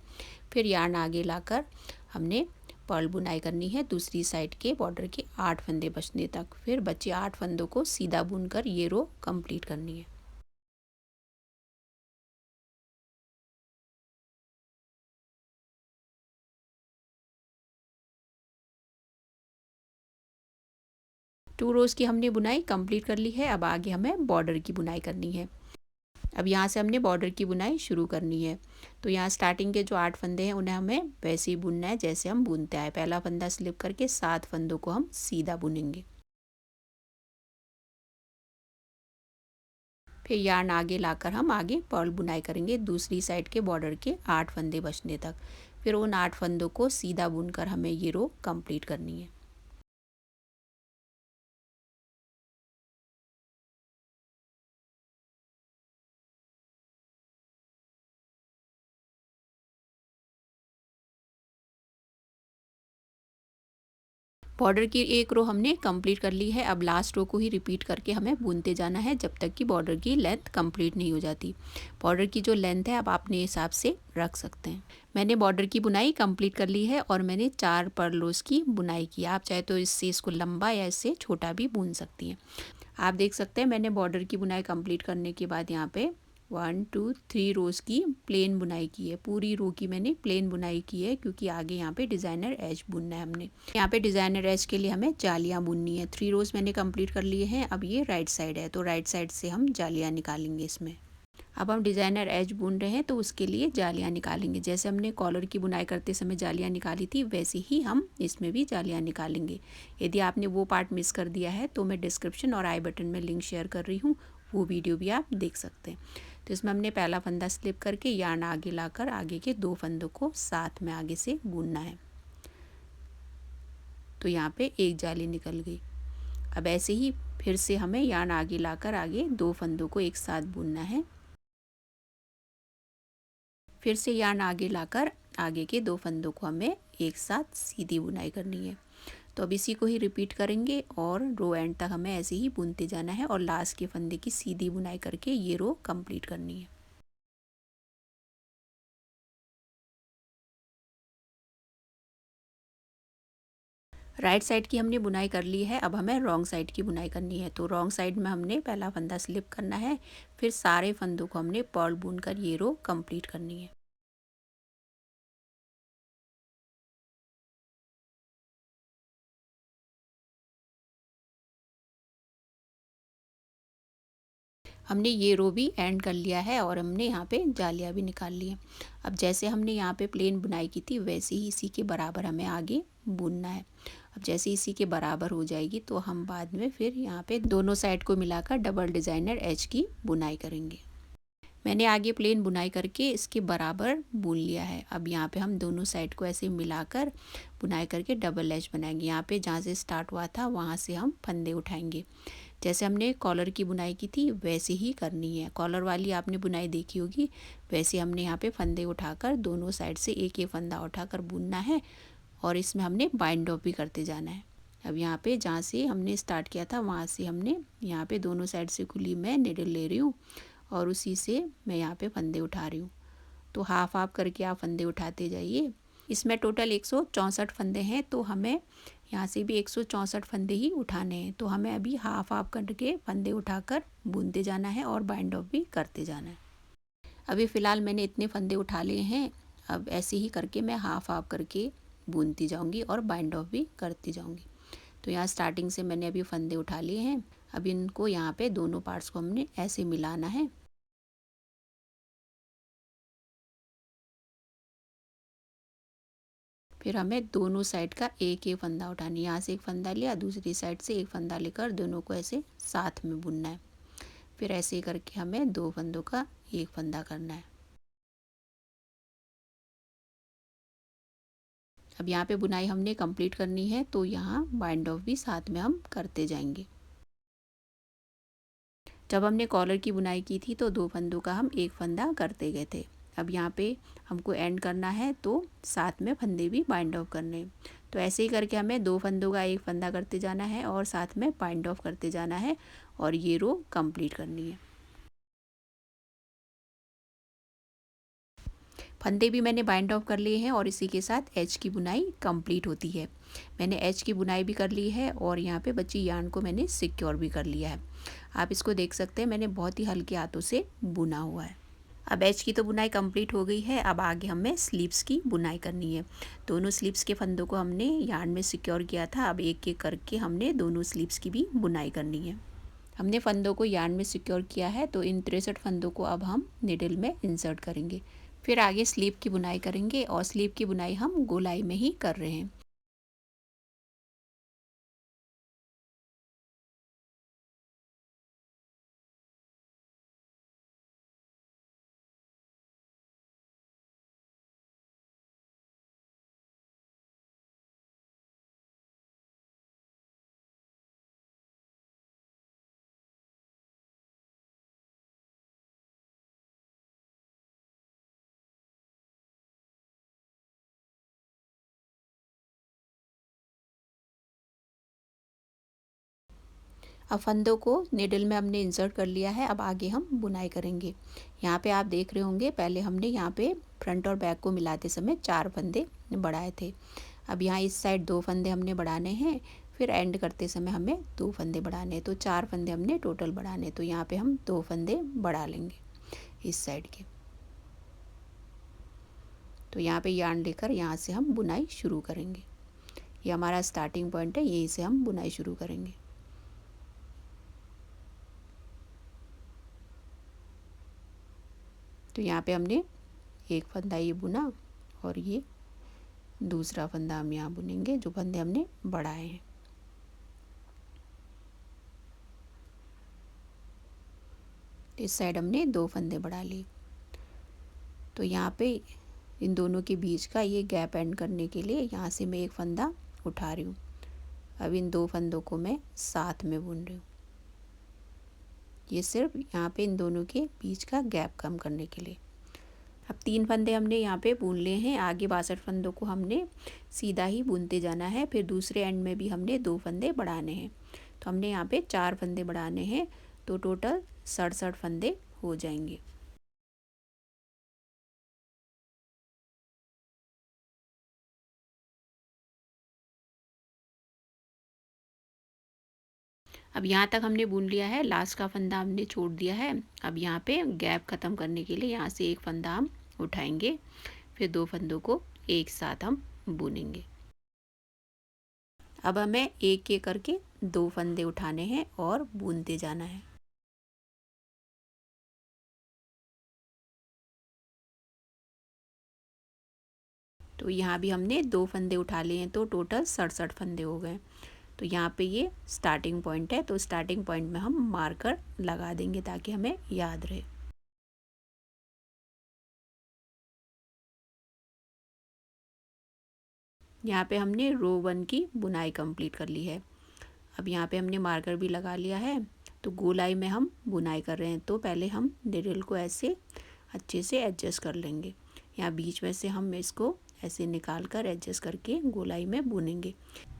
फिर यार्न आगे लाकर हमने पर्ल बुनाई करनी है दूसरी साइड के बॉर्डर के 8 फंदे बचने तक। फिर बचे 8 फंदों को सीधा बुनकर ये रो कंप्लीट करनी है। टू रोज़ की हमने बुनाई कंप्लीट कर ली है। अब आगे हमें बॉर्डर की बुनाई करनी है। अब यहाँ से हमने बॉर्डर की बुनाई शुरू करनी है। तो यहाँ स्टार्टिंग के जो 8 फंदे हैं उन्हें हमें वैसे ही बुनना है जैसे हम बुनते आए। पहला फंदा स्लिप करके 7 फंदों को हम सीधा बुनेंगे। फिर यार्न आगे लाकर हम आगे पर्ल बुनाई करेंगे दूसरी साइड के बॉर्डर के 8 फंदे बचने तक। फिर उन 8 फंदों को सीधा बुनकर हमें ये रो कंप्लीट करनी है। बॉर्डर की एक रो हमने कंप्लीट कर ली है। अब लास्ट रो को ही रिपीट करके हमें बुनते जाना है जब तक कि बॉर्डर की लेंथ कंप्लीट नहीं हो जाती। बॉर्डर की जो लेंथ है अब आप अपने हिसाब से रख सकते हैं। मैंने बॉर्डर की बुनाई कंप्लीट कर ली है और मैंने 4 पर्ल रोज़ की बुनाई की। आप चाहे तो इससे इसको लंबा या इससे छोटा भी बुन सकती हैं। आप देख सकते हैं मैंने बॉर्डर की बुनाई कंप्लीट करने के बाद यहाँ पे 1 2 3 रोज़ की प्लेन बुनाई की है। पूरी रो की मैंने प्लेन बुनाई की है क्योंकि आगे यहाँ पे डिज़ाइनर एज बुनना है हमने। यहाँ पे डिज़ाइनर एज के लिए हमें जालियाँ बुननी है। 3 रोज़ मैंने कंप्लीट कर लिए हैं। अब ये राइट साइड है तो राइट साइड से हम जालियाँ निकालेंगे इसमें। अब हम डिज़ाइनर एज बुन रहे हैं तो उसके लिए जालियाँ निकालेंगे। जैसे हमने कॉलर की बुनाई करते समय जालियाँ निकाली थी वैसे ही हम इसमें भी जालियाँ निकालेंगे। यदि आपने वो पार्ट मिस कर दिया है तो मैं डिस्क्रिप्शन और आई बटन में लिंक शेयर कर रही हूँ, वो वीडियो भी आप देख सकते हैं। तो इसमें हमने पहला फंदा स्लिप करके यार्न आगे लाकर आगे के 2 फंदों को साथ में आगे से बुनना है। तो यहाँ पे एक जाली निकल गई। अब ऐसे ही फिर से हमें यार्न आगे लाकर आगे 2 फंदों को एक साथ बुनना है। फिर से यार्न आगे लाकर आगे के 2 फंदों को हमें एक साथ सीधी बुनाई करनी है। तो अब इसी को ही रिपीट करेंगे और रो एंड तक हमें ऐसे ही बुनते जाना है और लास्ट के फंदे की सीधी बुनाई करके ये रो कंप्लीट करनी है। राइट साइड की हमने बुनाई कर ली है। अब हमें रॉन्ग साइड की बुनाई करनी है। तो रॉन्ग साइड में हमने पहला फंदा स्लिप करना है। फिर सारे फंदों को हमने पर्ल बुनकर ये रो कंप्लीट करनी है। हमने ये रो भी एंड कर लिया है और हमने यहाँ पे जालियाँ भी निकाल ली है। अब जैसे हमने यहाँ पे प्लेन बुनाई की थी वैसे ही इसी के बराबर हमें आगे बुनना है। अब जैसे इसी के बराबर हो जाएगी तो हम बाद में फिर यहाँ पे दोनों साइड को मिलाकर डबल डिज़ाइनर एज की बुनाई करेंगे। मैंने आगे प्लेन बुनाई करके इसके बराबर बुन लिया है। अब यहाँ पे हम दोनों साइड को ऐसे मिलाकर बुनाई करके डबल एज बनाएंगे। यहाँ पे जहाँ से स्टार्ट हुआ था वहाँ से हम फंदे उठाएंगे। जैसे हमने कॉलर की बुनाई की थी वैसे ही करनी है। कॉलर वाली आपने बुनाई देखी होगी, वैसे हमने यहाँ पे फंदे उठाकर दोनों साइड से एक एक फंदा उठाकर बुनना है और इसमें हमने बाइंड ऑफ भी करते जाना है। अब यहाँ पे जहाँ से हमने स्टार्ट किया था वहाँ से हमने यहाँ पे दोनों साइड से खुली मैं निडल ले रही हूँ और उसी से मैं यहाँ पे फंदे उठा रही हूँ। तो हाफ हाफ करके आप फंदे उठाते जाइए इसमें टोटल 164 फंदे हैं, तो हमें यहाँ से भी 164 फंदे ही उठाने हैं। तो हमें अभी हाफ हाफ करके फंदे उठाकर बुनते जाना है और बाइंड ऑफ भी करते जाना है। अभी फ़िलहाल मैंने इतने फंदे उठा लिए हैं। अब ऐसे ही करके मैं हाफ हाफ करके बुनती जाऊंगी और बाइंड ऑफ भी करती जाऊंगी। तो यहाँ स्टार्टिंग से मैंने अभी फंदे उठा लिए हैं। अब इनको यहाँ पे दोनों पार्ट्स को हमने ऐसे मिलाना है। फिर हमें दोनों साइड का एक एक फंदा उठाना है। यहाँ से एक फंदा लिया, दूसरी साइड से एक फंदा लेकर दोनों को ऐसे साथ में बुनना है। फिर ऐसे करके हमें दो फंदों का एक फंदा करना है। अब यहाँ पे बुनाई हमने कंप्लीट करनी है, तो यहाँ बाइंड ऑफ भी साथ में हम करते जाएंगे। जब हमने कॉलर की बुनाई की थी तो दो फंदों का हम एक फंदा करते गए थे। अब यहाँ पे हमको एंड करना है, तो साथ में फंदे भी बाइंड ऑफ करने हैं। तो ऐसे ही करके हमें दो फंदों का एक फंदा करते जाना है और साथ में बाइंड ऑफ करते जाना है और ये रो कंप्लीट करनी है। फंदे भी मैंने बाइंड ऑफ कर लिए हैं और इसी के साथ एज की बुनाई कंप्लीट होती है। मैंने एज की बुनाई भी कर ली है और यहाँ पे बची यार्न को मैंने सिक्योर भी कर लिया है। आप इसको देख सकते हैं, मैंने बहुत ही हल्के हाथों से बुना हुआ है। अब एज की तो बुनाई कंप्लीट हो गई है। अब आगे हमें स्लीव्स की बुनाई करनी है। दोनों स्लीव्स के फंदों को हमने यार्न में सिक्योर किया था। अब एक एक करके हमने दोनों स्लीव्स की भी बुनाई करनी है। हमने फंदों को यार्न में सिक्योर किया है, तो इन 63 फंदों को अब हम निडल में इंसर्ट करेंगे। फिर आगे स्लीव की बुनाई करेंगे और स्लीव की बुनाई हम गोलाई में ही कर रहे हैं। अब फंदों को निडल में हमने इंसर्ट कर लिया है। अब आगे हम बुनाई करेंगे। यहाँ पे आप देख रहे होंगे, पहले हमने यहाँ पे फ्रंट और बैक को मिलाते समय 4 फंदे बढ़ाए थे। अब यहाँ इस साइड 2 फंदे हमने बढ़ाने हैं। फिर एंड करते समय हमें 2 फंदे बढ़ाने हैं, तो 4 फंदे हमने टोटल बढ़ाने। तो यहाँ पे हम 2 फंदे बढ़ा लेंगे इस साइड के। तो यहाँ पे यार्न लेकर यहाँ से हम बुनाई शुरू करेंगे। ये हमारा स्टार्टिंग पॉइंट है, यहीं से हम बुनाई शुरू करेंगे। तो यहाँ पे हमने एक फंदा ये बुना और ये दूसरा फंदा हम यहाँ बुनेंगे, जो फंदे हमने बढ़ाए हैं। इस साइड हमने 2 फंदे बढ़ा लिए। तो यहाँ पे इन दोनों के बीच का ये गैप एंड करने के लिए यहाँ से मैं एक फंदा उठा रही हूँ। अब इन 2 फंदों को मैं साथ में बुन रही हूँ। ये सिर्फ यहाँ पे इन दोनों के बीच का गैप कम करने के लिए। अब 3 फंदे हमने यहाँ पे बुन लिए हैं। आगे 62 फंदों को हमने सीधा ही बुनते जाना है। फिर दूसरे एंड में भी हमने 2 फंदे बढ़ाने हैं। तो हमने यहाँ पे 4 फंदे बढ़ाने हैं, तो टोटल 67 फंदे हो जाएंगे। अब यहाँ तक हमने बुन लिया है, लास्ट का फंदा हमने छोड़ दिया है। अब यहाँ पे गैप ख़त्म करने के लिए यहाँ से एक फंदा हम उठाएंगे। फिर 2 फंदों को एक साथ हम बुनेंगे। अब हमें एक एक करके 2 फंदे उठाने हैं और बुनते जाना है। तो यहाँ भी हमने 2 फंदे उठा लिए हैं, तो टोटल 67 फंदे हो गए। तो यहाँ पे ये स्टार्टिंग पॉइंट है, तो स्टार्टिंग पॉइंट में हम मार्कर लगा देंगे ताकि हमें याद रहे। यहाँ पे हमने रो 1 की बुनाई कंप्लीट कर ली है। अब यहाँ पे हमने मार्कर भी लगा लिया है। तो गोलाई में हम बुनाई कर रहे हैं, तो पहले हम निडल को ऐसे अच्छे से एडजस्ट कर लेंगे। यहाँ बीच में से हम इसको ऐसे निकाल कर एडजस्ट करके गोलाई में बुनेंगे।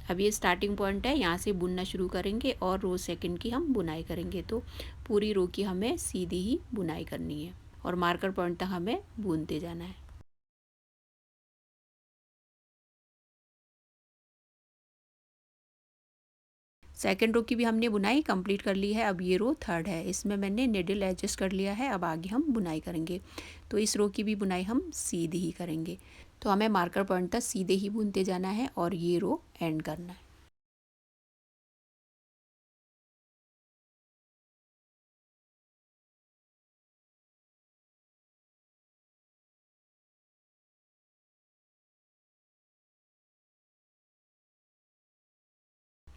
अब ये स्टार्टिंग पॉइंट है, यहाँ से बुनना शुरू करेंगे और रो सेकंड की हम बुनाई करेंगे। तो पूरी रो की हमें सीधी ही बुनाई करनी है और मार्कर पॉइंट तक हमें बुनते जाना है। सेकंड रो की भी हमने बुनाई कंप्लीट कर ली है। अब ये रो थर्ड है, इसमें मैंने निडल एडजस्ट कर लिया है। अब आगे हम बुनाई करेंगे, तो इस रो की भी बुनाई हम सीधी ही करेंगे। तो हमें मार्कर पॉइंट तक सीधे ही बुनते जाना है और ये रो एंड करना है।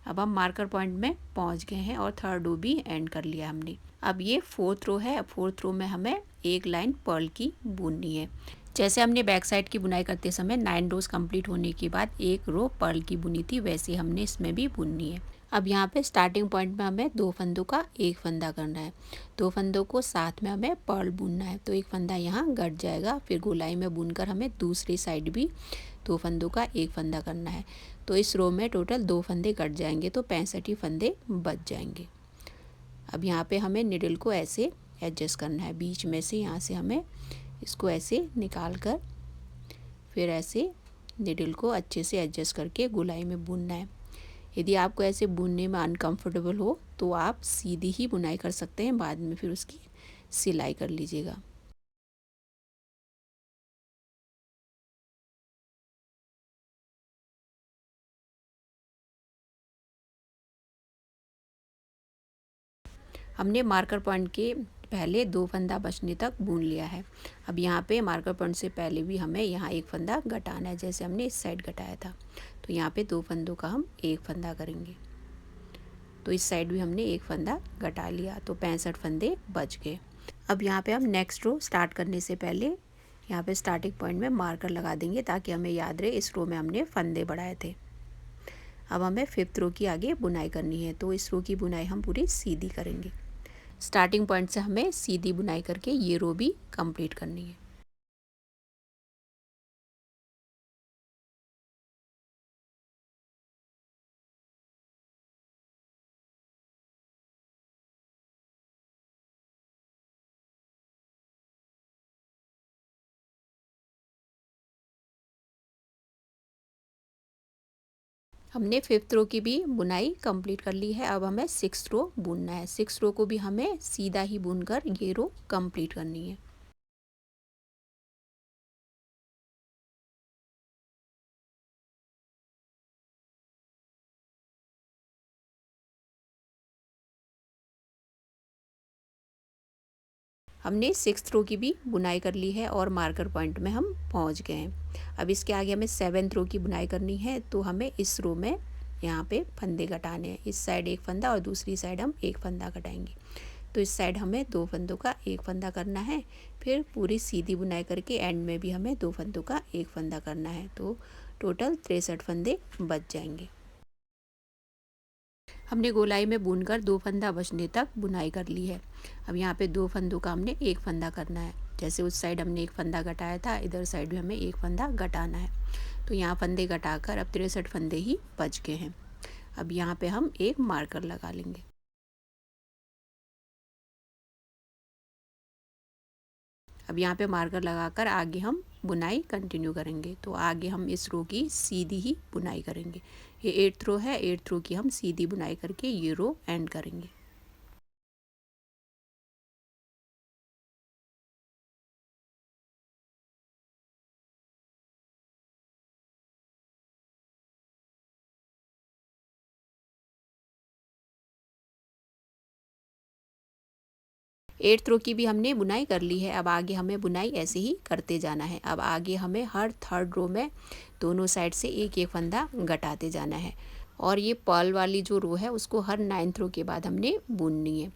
अब हम मार्कर पॉइंट में पहुंच गए हैं और थर्ड रो भी एंड कर लिया हमने। अब ये फोर्थ रो है। फोर्थ रो में हमें एक लाइन पर्ल की बुननी है। जैसे हमने बैक साइड की बुनाई करते समय 9 रोज कंप्लीट होने के बाद एक रो पर्ल की बुनी थी, वैसे हमने इसमें भी बुननी है। अब यहाँ पे स्टार्टिंग पॉइंट में हमें 2 फंदों का एक फंदा करना है। 2 फंदों को साथ में हमें पर्ल बुनना है, तो एक फंदा यहाँ गट जाएगा। फिर गोलाई में बुनकर हमें दूसरी साइड भी 2 फंदों का एक फंदा करना है। तो इस रो में टोटल 2 फंदे कट जाएंगे, तो 65 ही फंदे बच जाएंगे। अब यहाँ पे हमें निडल को ऐसे एडजस्ट करना है, बीच में से यहाँ से हमें इसको ऐसे निकाल कर फिर ऐसे निडल को अच्छे से एडजस्ट करके गोलाई में बुनना है। यदि आपको ऐसे बुनने में अनकंफर्टेबल हो तो आप सीधी ही बुनाई कर सकते हैं, बाद में फिर उसकी सिलाई कर लीजिएगा। हमने मार्कर पॉइंट के पहले 2 फंदा बचने तक बुन लिया है। अब यहाँ पे मार्कर पॉइंट से पहले भी हमें यहाँ एक फंदा घटाना है, जैसे हमने इस साइड घटाया था। तो यहाँ पे 2 फंदों का हम एक फंदा करेंगे। तो इस साइड भी हमने एक फंदा घटा लिया, तो 65 फंदे बच गए। अब यहाँ पे हम नेक्स्ट रो स्टार्ट करने से पहले यहाँ पे स्टार्टिंग पॉइंट में मार्कर लगा देंगे, ताकि हमें याद रहे इस रो में हमने फंदे बढ़ाए थे। अब हमें 5th रो की आगे बुनाई करनी है, तो इस रो की बुनाई हम पूरी सीधी करेंगे। स्टार्टिंग पॉइंट से हमें सीधी बुनाई करके ये रो भी कंप्लीट करनी है। हमने 5th रो की भी बुनाई कंप्लीट कर ली है। अब हमें 6th रो बुनना है। 6th रो को भी हमें सीधा ही बुनकर ये रो कंप्लीट करनी है। हमने 6th रो की भी बुनाई कर ली है और मार्कर पॉइंट में हम पहुंच गए हैं। अब इसके आगे हमें 7th रो की बुनाई करनी है, तो हमें इस रो में यहाँ पे फंदे घटाने हैं। इस साइड एक फंदा और दूसरी साइड हम एक फंदा घटाएंगे। तो इस साइड हमें 2 फंदों का एक फंदा करना है, फिर पूरी सीधी बुनाई करके एंड में भी हमें 2 फंदों का एक फंदा करना है। तो टोटल 63 फंदे बच जाएंगे। हमने गोलाई में बुनकर 2 फंदा बचने तक बुनाई कर ली है। अब यहाँ पे 2 फंदों का हमने एक फंदा करना है। जैसे उस साइड हमने एक फंदा घटाया था, इधर साइड भी हमें एक फंदा घटाना है। तो यहाँ फंदे घटाकर अब 63 फंदे ही बच गए हैं। अब यहाँ पे हम एक मार्कर लगा लेंगे। अब यहाँ पे मार्कर लगाकर आगे हम बुनाई कंटिन्यू करेंगे। तो आगे हम इस रो की सीधी ही बुनाई करेंगे। ये 8th रो है, 8th रो की हम सीधी बुनाई करके ये रो एंड करेंगे। एट्थ रो की भी हमने बुनाई कर ली है। अब आगे हमें बुनाई ऐसे ही करते जाना है। अब आगे हमें हर थर्ड रो में दोनों साइड से एक एक फंदा घटाते जाना है, और ये पर्ल वाली जो रो है उसको हर 9th रो के बाद हमने बुननी है।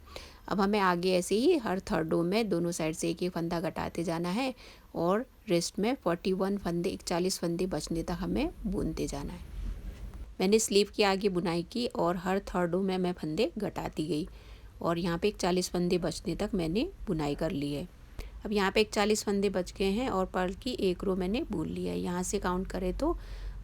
अब हमें आगे ऐसे ही हर थर्ड रो में दोनों साइड से एक एक फंदा घटाते जाना है, और रेस्ट में 41 फंदे 41 फंदे बचने तक हमें बुनते जाना है। मैंने स्लीव के आगे बुनाई की और हर थर्ड रो में मैं फंदे घटाती गई, और यहाँ पे 41 फंदे बचने तक मैंने बुनाई कर ली है। अब यहाँ पे 41 फंदे बच गए हैं और पर्ल की एक रो मैंने बुन ली है। यहाँ से काउंट करें तो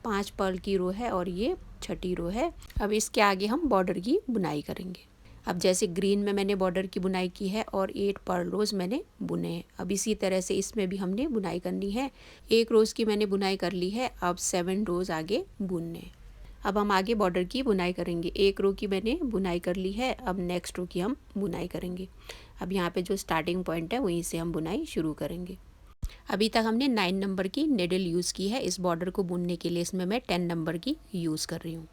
5 पर्ल की रो है और ये छठी रो है। अब इसके आगे हम बॉर्डर की बुनाई करेंगे। अब जैसे ग्रीन में मैंने बॉर्डर की बुनाई की है और 8 पर्ल रोज मैंने बुने हैं। अब इसी तरह से इसमें भी हमने बुनाई करनी है। एक रोज़ की मैंने बुनाई कर ली है, अब 7 रोज़ आगे बुनने हैं। अब हम आगे बॉर्डर की बुनाई करेंगे। एक रो की मैंने बुनाई कर ली है, अब नेक्स्ट रो की हम बुनाई करेंगे। अब यहाँ पे जो स्टार्टिंग पॉइंट है वहीं से हम बुनाई शुरू करेंगे। अभी तक हमने 9 नंबर की निडल यूज़ की है। इस बॉर्डर को बुनने के लिए इसमें मैं 10 नंबर की यूज़ कर रही हूँ।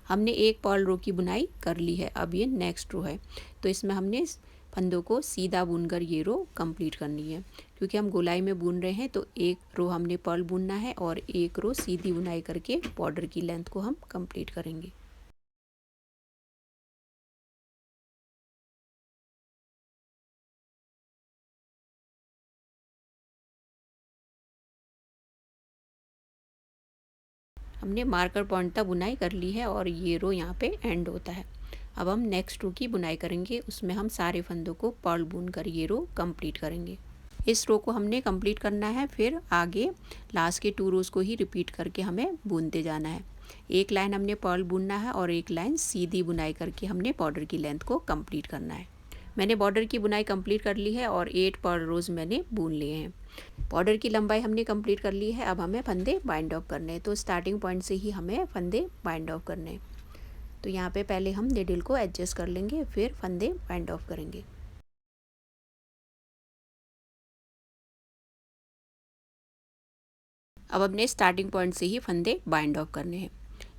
हमने एक पर्ल रो की बुनाई कर ली है। अब ये नेक्स्ट रो है, तो इसमें हमने फंदों को सीधा बुनकर ये रो कंप्लीट करनी है। क्योंकि हम गोलाई में बुन रहे हैं तो एक रो हमने पर्ल बुनना है और एक रो सीधी बुनाई करके बॉर्डर की लेंथ को हम कंप्लीट करेंगे। हमने मार्कर पॉइंट तक बुनाई कर ली है और ये रो यहाँ पे एंड होता है। अब हम नेक्स्ट रो की बुनाई करेंगे, उसमें हम सारे फंदों को पर्ल बुन कर ये रो कंप्लीट करेंगे। इस रो को हमने कंप्लीट करना है, फिर आगे लास्ट के 2 रोज़ को ही रिपीट करके हमें बुनते जाना है। एक लाइन हमने पर्ल बुनना है और एक लाइन सीधी बुनाई करके हमने बॉर्डर की लेंथ को कंप्लीट करना है। मैंने बॉर्डर की बुनाई कंप्लीट कर ली है और 8 पर्ल रोज़ मैंने बुन लिए हैं। बॉर्डर की लंबाई हमने कंप्लीट कर ली है। अब हमें फंदे बाइंड ऑफ करने हैं, तो स्टार्टिंग पॉइंट से ही हमें फंदे बाइंड ऑफ करने हैं। तो यहाँ पे पहले हम निडल को एडजस्ट कर लेंगे, फिर फंदे बाइंड ऑफ करेंगे। अब अपने स्टार्टिंग पॉइंट से ही फंदे बाइंड ऑफ करने हैं।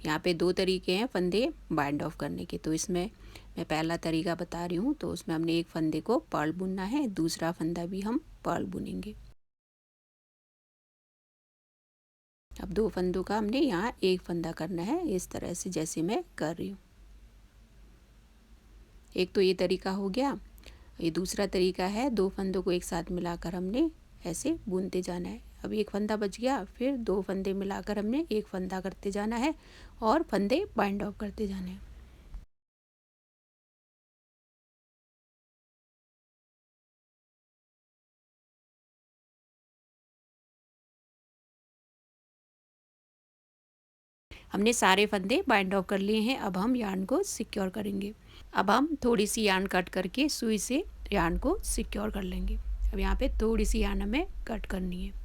यहाँ पे 2 तरीके हैं फंदे बाइंड ऑफ करने के, तो इसमें मैं पहला तरीका बता रही हूँ। तो उसमें हमने एक फंदे को पर्ल बुनना है, दूसरा फंदा भी हम पर्ल बुनेंगे। अब 2 फंदों का हमने यहाँ एक फंदा करना है, इस तरह से जैसे मैं कर रही हूँ। एक तो ये तरीका हो गया। ये दूसरा तरीका है, 2 फंदों को एक साथ मिलाकर हमने ऐसे बुनते जाना है। अब एक फंदा बच गया, फिर 2 फंदे मिलाकर हमने एक फंदा करते जाना है और फंदे बाइंड ऑफ करते जाने हैं। हमने सारे फंदे बाइंड ऑफ कर लिए हैं। अब हम यार्न को सिक्योर करेंगे। अब हम थोड़ी सी यार्न कट करके सुई से यार्न को सिक्योर कर लेंगे। अब यहाँ पे थोड़ी सी यार्न हमें कट करनी है।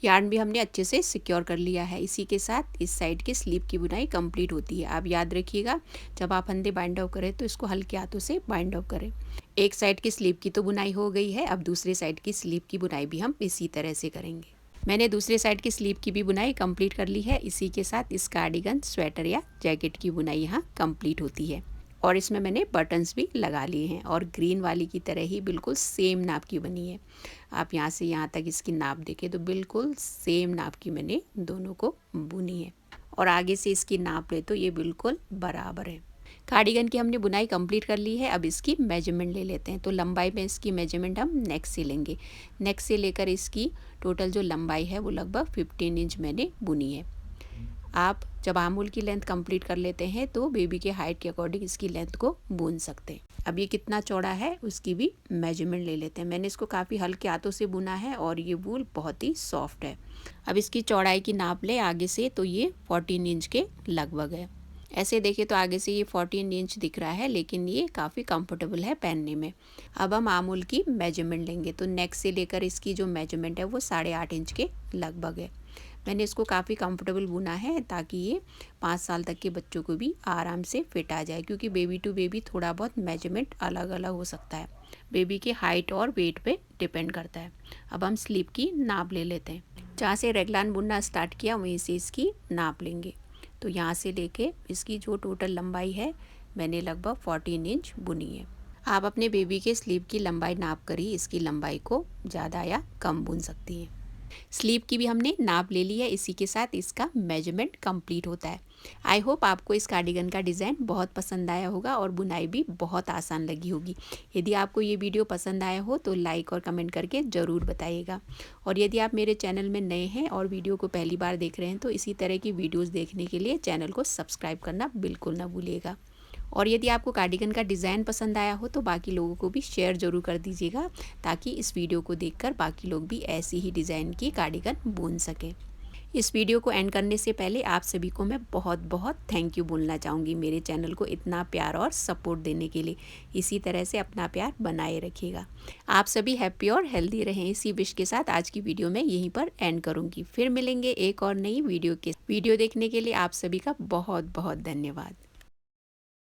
यार्न भी हमने अच्छे से सिक्योर कर लिया है। इसी के साथ इस साइड के स्लीव की बुनाई कंप्लीट होती है। आप याद रखिएगा, जब आप फंदे बाइंड ऑफ करें तो इसको हल्के हाथों से बाइंड ऑफ करें। एक साइड की स्लीव की तो बुनाई हो गई है, अब दूसरे साइड की स्लीव की बुनाई भी हम इसी तरह से करेंगे। मैंने दूसरे साइड की स्लीव की भी बुनाई कंप्लीट कर ली है। इसी के साथ इस कार्डिगन, स्वेटर या जैकेट की बुनाई यहाँ कंप्लीट होती है। और इसमें मैंने बटन्स भी लगा लिए हैं और ग्रीन वाली की तरह ही बिल्कुल सेम नाप की बनी है। आप यहाँ से यहाँ तक इसकी नाप देखें तो बिल्कुल सेम नाप की मैंने दोनों को बुनी है, और आगे से इसकी नाप ले तो ये बिल्कुल बराबर है। कार्डिगन की हमने बुनाई कंप्लीट कर ली है। अब इसकी मेजरमेंट ले लेते हैं। तो लंबाई में इसकी मेजरमेंट हम नेक से लेंगे। नेक से लेकर इसकी टोटल जो लंबाई है वो लगभग 15 इंच मैंने बुनी है। आप जब आमूल की लेंथ कंप्लीट कर लेते हैं तो बेबी के हाइट के अकॉर्डिंग इसकी लेंथ को बुन सकते हैं। अब ये कितना चौड़ा है उसकी भी मेजरमेंट ले लेते हैं। मैंने इसको काफ़ी हल्के हाथों से बुना है और ये वूल बहुत ही सॉफ्ट है। अब इसकी चौड़ाई की नाप ले आगे से, तो ये 14 इंच के लगभग है। ऐसे देखें तो आगे से ये 14 इंच दिख रहा है, लेकिन ये काफ़ी कंफर्टेबल है पहनने में। अब हम आमूल की मेजरमेंट लेंगे। तो नेक से लेकर इसकी जो मेजरमेंट है वो 8.5 इंच के लगभग है। मैंने इसको काफ़ी कंफर्टेबल बुना है ताकि ये 5 साल तक के बच्चों को भी आराम से फिट आ जाए, क्योंकि बेबी टू बेबी थोड़ा बहुत मेजरमेंट अलग अलग हो सकता है। बेबी की हाइट और वेट पे डिपेंड करता है। अब हम स्लीव की नाप ले लेते हैं। जहाँ से रेगलान बुनना स्टार्ट किया वहीं से इसकी नाप लेंगे। तो यहाँ से लेके इसकी जो टोटल लंबाई है मैंने लगभग 14 इंच बुनी है। आप अपने बेबी के स्लीव की लंबाई नाप कर ही इसकी लंबाई को ज़्यादा या कम बुन सकती हैं। स्लीव की भी हमने नाप ले ली है। इसी के साथ इसका मेजरमेंट कंप्लीट होता है। आई होप आपको इस कार्डिगन का डिज़ाइन बहुत पसंद आया होगा और बुनाई भी बहुत आसान लगी होगी। यदि आपको ये वीडियो पसंद आया हो तो लाइक और कमेंट करके ज़रूर बताइएगा। और यदि आप मेरे चैनल में नए हैं और वीडियो को पहली बार देख रहे हैं तो इसी तरह की वीडियोज़ देखने के लिए चैनल को सब्सक्राइब करना बिल्कुल ना भूलिएगा। और यदि आपको कार्डिगन का डिज़ाइन पसंद आया हो तो बाकी लोगों को भी शेयर ज़रूर कर दीजिएगा, ताकि इस वीडियो को देखकर बाकी लोग भी ऐसी ही डिज़ाइन की कार्डिगन बुन सकें। इस वीडियो को एंड करने से पहले आप सभी को मैं बहुत बहुत थैंक यू बोलना चाहूँगी मेरे चैनल को इतना प्यार और सपोर्ट देने के लिए। इसी तरह से अपना प्यार बनाए रखिएगा। आप सभी हैप्पी और हेल्दी रहें, इसी विश के साथ आज की वीडियो मैं यहीं पर एंड करूँगी। फिर मिलेंगे एक और नई वीडियो देखने के लिए आप सभी का बहुत बहुत धन्यवाद।